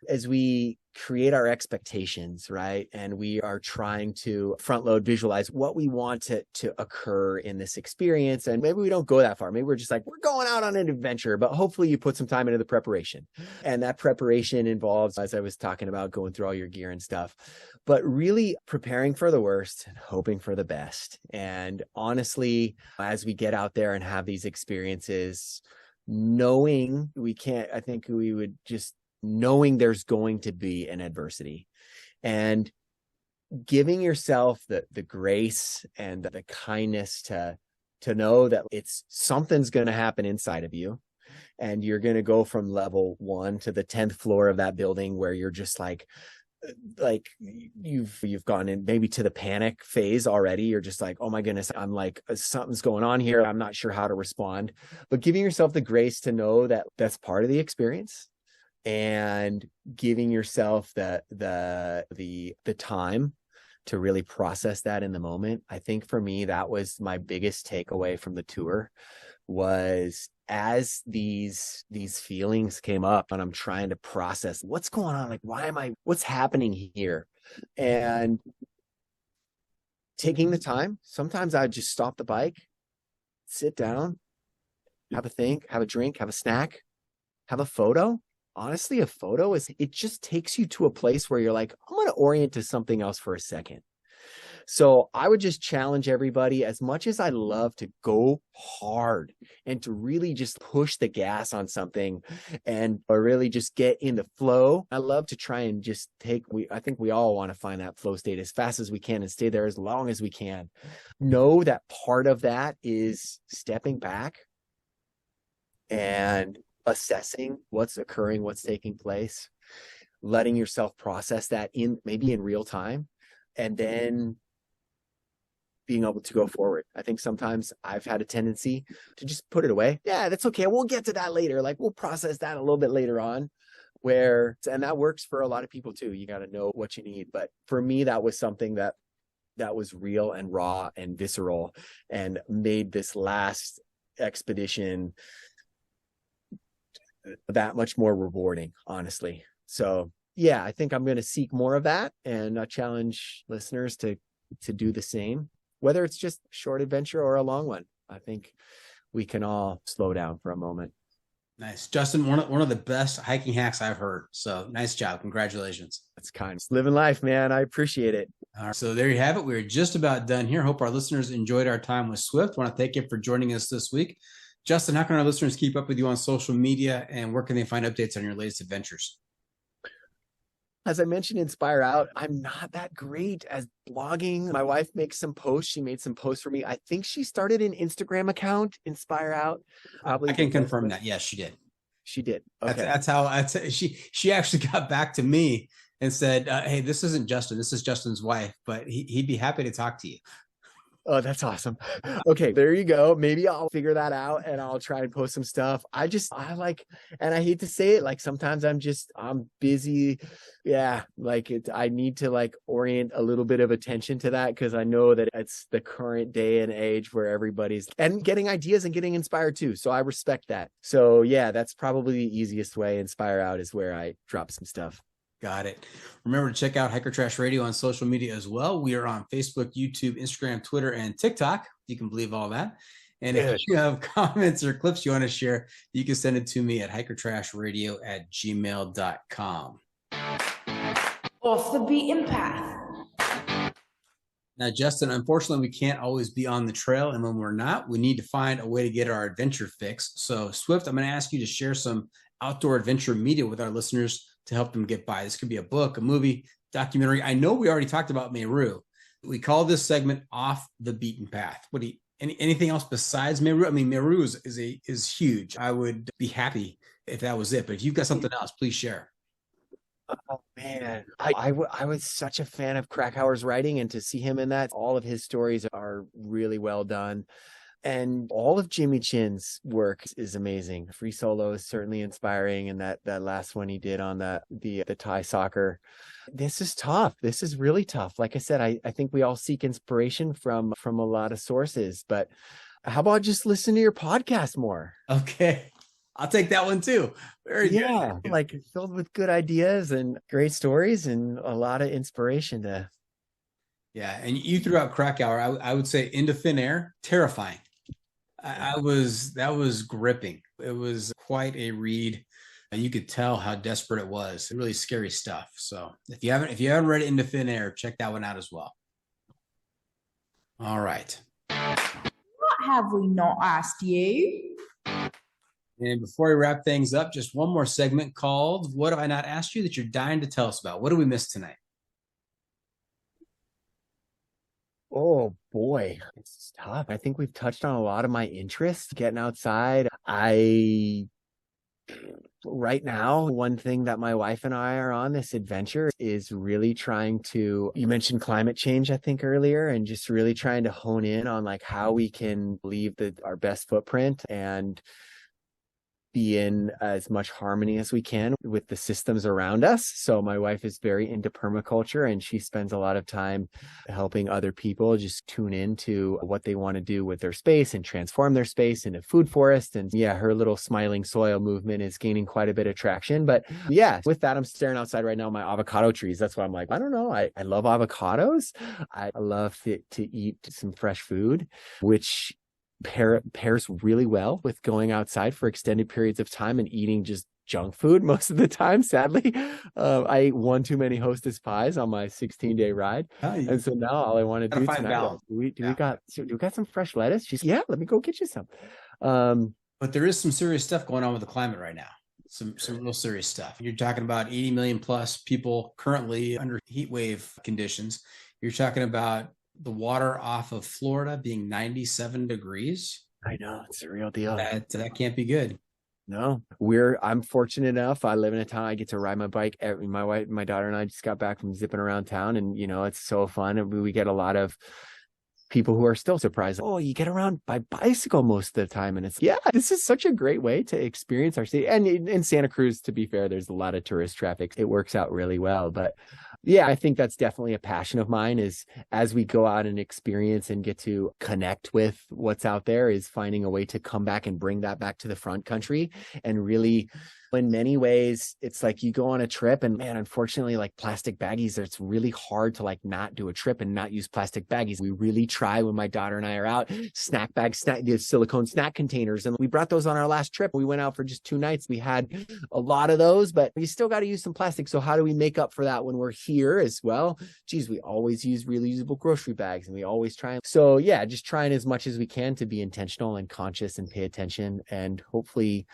as we create our expectations, right? And we are trying to front load, visualize what we want to occur in this experience. And maybe we don't go that far. Maybe we're just like, we're going out on an adventure, but hopefully you put some time into the preparation. And that preparation involves, as I was talking about, going through all your gear and stuff, but really preparing for the worst and hoping for the best. And honestly, as we get out there and have these experiences, knowing we can't, I think we would just knowing there's going to be an adversity and giving yourself the grace and the kindness to know that it's something's going to happen inside of you, and you're going to go from level 1 to the 10th floor of that building where you're just like you've gone in maybe to the panic phase already. You're just like, oh my goodness, I'm like, something's going on here. I'm not sure how to respond. But giving yourself the grace to know that that's part of the experience, and giving yourself the time to really process that in the moment. I think for me, that was my biggest takeaway from the tour, was as these feelings came up and I'm trying to process what's going on, like, what's happening here? And taking the time, sometimes I just stop the bike, sit down, have a think, have a drink, have a snack, have a photo. Honestly, a photo it just takes you to a place where you're like, I'm going to orient to something else for a second. So I would just challenge everybody, as much as I love to go hard and to really just push the gas on something or really just get in the flow. I love to try and just I think we all want to find that flow state as fast as we can and stay there as long as we can. Know that part of that is stepping back and assessing what's occurring, what's taking place, letting yourself process that maybe in real time, and then being able to go forward. I think sometimes I've had a tendency to just put it away. Yeah, that's okay. We'll get to that later. Like, we'll process that a little bit later on, and that works for a lot of people too. You got to know what you need. But for me, that was something that was real and raw and visceral, and made this last expedition that much more rewarding, honestly. So yeah, I think I'm going to seek more of that, and I challenge listeners to do the same, whether it's just a short adventure or a long one. I think we can all slow down for a moment. Nice. Justin, one of the best hiking hacks I've heard. So nice job. Congratulations. That's kind of living life, man. I appreciate it. All right, so there you have it. We're just about done here. Hope our listeners enjoyed our time with Swift. I want to thank you for joining us this week. Justin, how can our listeners keep up with you on social media, and where can they find updates on your latest adventures? As I mentioned, Inspire Out, I'm not that great at blogging. My wife makes some posts. She made some posts for me. I think she started an Instagram account, Inspire Out. I can confirm that. Yes, she did. She did. Okay. That's how she actually got back to me and said, hey, this isn't Justin. This is Justin's wife, but he'd be happy to talk to you. Oh, that's awesome. Okay, there you go. Maybe I'll figure that out and I'll try and post some stuff. And I hate to say it, like, sometimes I'm busy. Yeah, like I need to like orient a little bit of attention to that, because I know that it's the current day and age where everybody's and getting ideas and getting inspired too. So I respect that. So yeah, that's probably the easiest way. Inspire Out is where I drop some stuff. Got it. Remember to check out Hiker Trash Radio on social media as well. We are on Facebook, YouTube, Instagram, Twitter, and TikTok. You can believe all that. And if you have comments or clips you want to share, you can send it to me at hikertrashradio@gmail.com. Off the beaten path. Now, Justin, unfortunately, we can't always be on the trail. And when we're not, we need to find a way to get our adventure fix. So, Swift, I'm going to ask you to share some outdoor adventure media with our listeners to help them get by. This could be a book, a movie, documentary. I know we already talked about Meru, We call this segment Off the Beaten Path. What do you, anything else besides Meru? I mean, Meru is huge. I would be happy if that was it. But if you've got something else, please share. Oh man, I was such a fan of Krakauer's writing, and to see him in that, all of his stories are really well done. And all of Jimmy Chin's work is amazing. Free Solo is certainly inspiring, and that last one he did on the Thai soccer. This is tough. This is really tough. Like I said, I think we all seek inspiration from a lot of sources, but how about just listen to your podcast more? Okay. I'll take that one too. Very good. Like filled with good ideas and great stories and a lot of inspiration to. Yeah. And you threw out Krakauer. I would say Into Thin Air, terrifying. That was gripping. It was quite a read. And you could tell how desperate it was. Really scary stuff. So if you haven't read Into Thin Air, check that one out as well. All right. What have we not asked you? And before we wrap things up, just one more segment called What Have I Not Asked You that you're dying to tell us about? What do we miss tonight? Oh boy, it's tough. I think we've touched on a lot of my interests, getting outside. Right now, one thing that my wife and I are on this adventure is really trying to, you mentioned climate change, I think earlier, and just really trying to hone in on like how we can leave our best footprint and be in as much harmony as we can with the systems around us. So my wife is very into permaculture, and she spends a lot of time helping other people just tune into what they want to do with their space and transform their space into food forest. And yeah, her little smiling soil movement is gaining quite a bit of traction. But yeah, with that, I'm staring outside right now, my avocado trees. That's why I'm like, I don't know. I love avocados. I love to eat some fresh food, which pairs really well with going outside for extended periods of time and eating just junk food most of the time. Sadly, I ate one too many Hostess pies on my 16-day ride, and so now all I want to do tonight. We got some fresh lettuce? She's let me go get you some. But there is some serious stuff going on with the climate right now. Some real serious stuff. You're talking about 80 million plus people currently under heat wave conditions. You're talking about the water off of Florida being 97 degrees. I know, it's a real deal. That can't be good. No, I'm fortunate enough. I live in a town. I get to ride my bike. My daughter and I just got back from zipping around town, and it's so fun. And we get a lot of people who are still surprised. Oh, you get around by bicycle most of the time. And this is such a great way to experience our city. And in Santa Cruz, to be fair, there's a lot of tourist traffic. It works out really well. But yeah, I think that's definitely a passion of mine, is as we go out and experience and get to connect with what's out there, is finding a way to come back and bring that back to the front country. And really, in many ways, it's like you go on a trip and man, unfortunately, like plastic baggies, it's really hard to like not do a trip and not use plastic baggies. We really try when my daughter and I are out, snack bags, the silicone snack containers. And we brought those on our last trip. We went out for just 2 nights. We had a lot of those, but you still got to use some plastic. So how do we make up for that when we're here as well? Geez, we always use reusable grocery bags, and we always try. So yeah, just trying as much as we can to be intentional and conscious and pay attention, and hopefully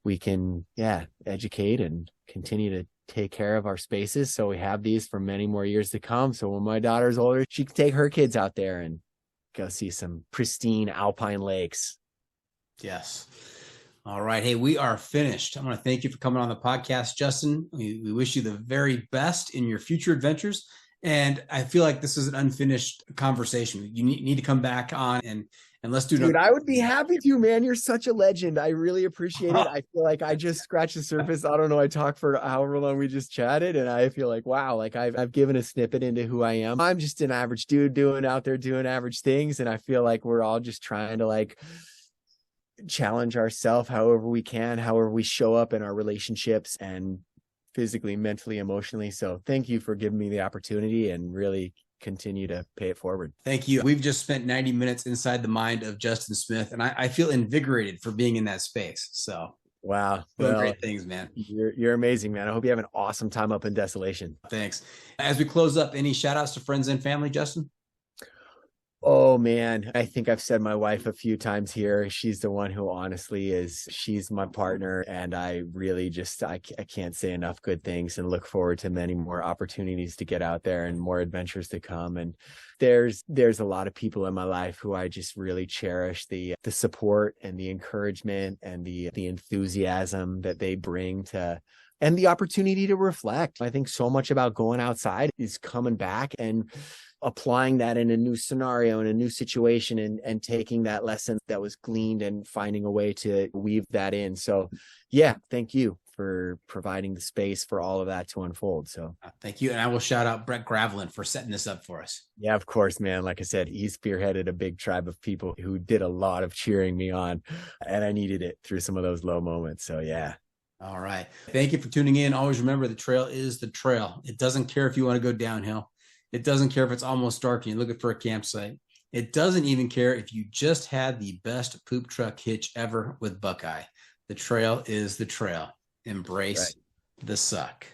we can, educate and continue to take care of our spaces so we have these for many more years to come. So when my daughter's older, she can take her kids out there and go see some pristine alpine lakes. Yes. All right. Hey, we are finished. I want to thank you for coming on the podcast, Justin. We wish you the very best in your future adventures. And I feel like this is an unfinished conversation. You need to come back on and let's do. Dude, I would be happy to, man. You're such a legend. I really appreciate it. I feel like I just scratched the surface. I don't know. I talked for however long we just chatted, and I feel like, wow, like I've given a snippet into who I am. I'm just an average dude out there doing average things. And I feel like we're all just trying to like challenge ourselves however we can, however we show up in our relationships and physically, mentally, emotionally. So thank you for giving me the opportunity, and really continue to pay it forward. Thank you. We've just spent 90 minutes inside the mind of Justin Smith, and I feel invigorated for being in that space. So wow. Doing great things, man. You're amazing, man. I hope you have an awesome time up in Desolation. Thanks. As we close up, any shout outs to friends and family, Justin? Oh man, I think I've said my wife a few times here. She's the one who honestly she's my partner. And I really I can't say enough good things and look forward to many more opportunities to get out there and more adventures to come. And there's a lot of people in my life who I just really cherish the support and the encouragement and the enthusiasm that they bring to, and the opportunity to reflect. I think so much about going outside is coming back and applying that in a new scenario, in a new situation, and taking that lesson that was gleaned and finding a way to weave that in. So yeah, thank you for providing the space for all of that to unfold. So thank you. And I will shout out Brett Gravelin for setting this up for us. Yeah, of course, man. Like I said, he spearheaded a big tribe of people who did a lot of cheering me on, and I needed it through some of those low moments. So yeah. All right. Thank you for tuning in. Always remember, the trail is the trail. It doesn't care if you want to go downhill. It doesn't care if it's almost dark and you're looking for a campsite. It doesn't even care if you just had the best poop truck hitch ever with Buckeye. The trail is the trail. Embrace the suck.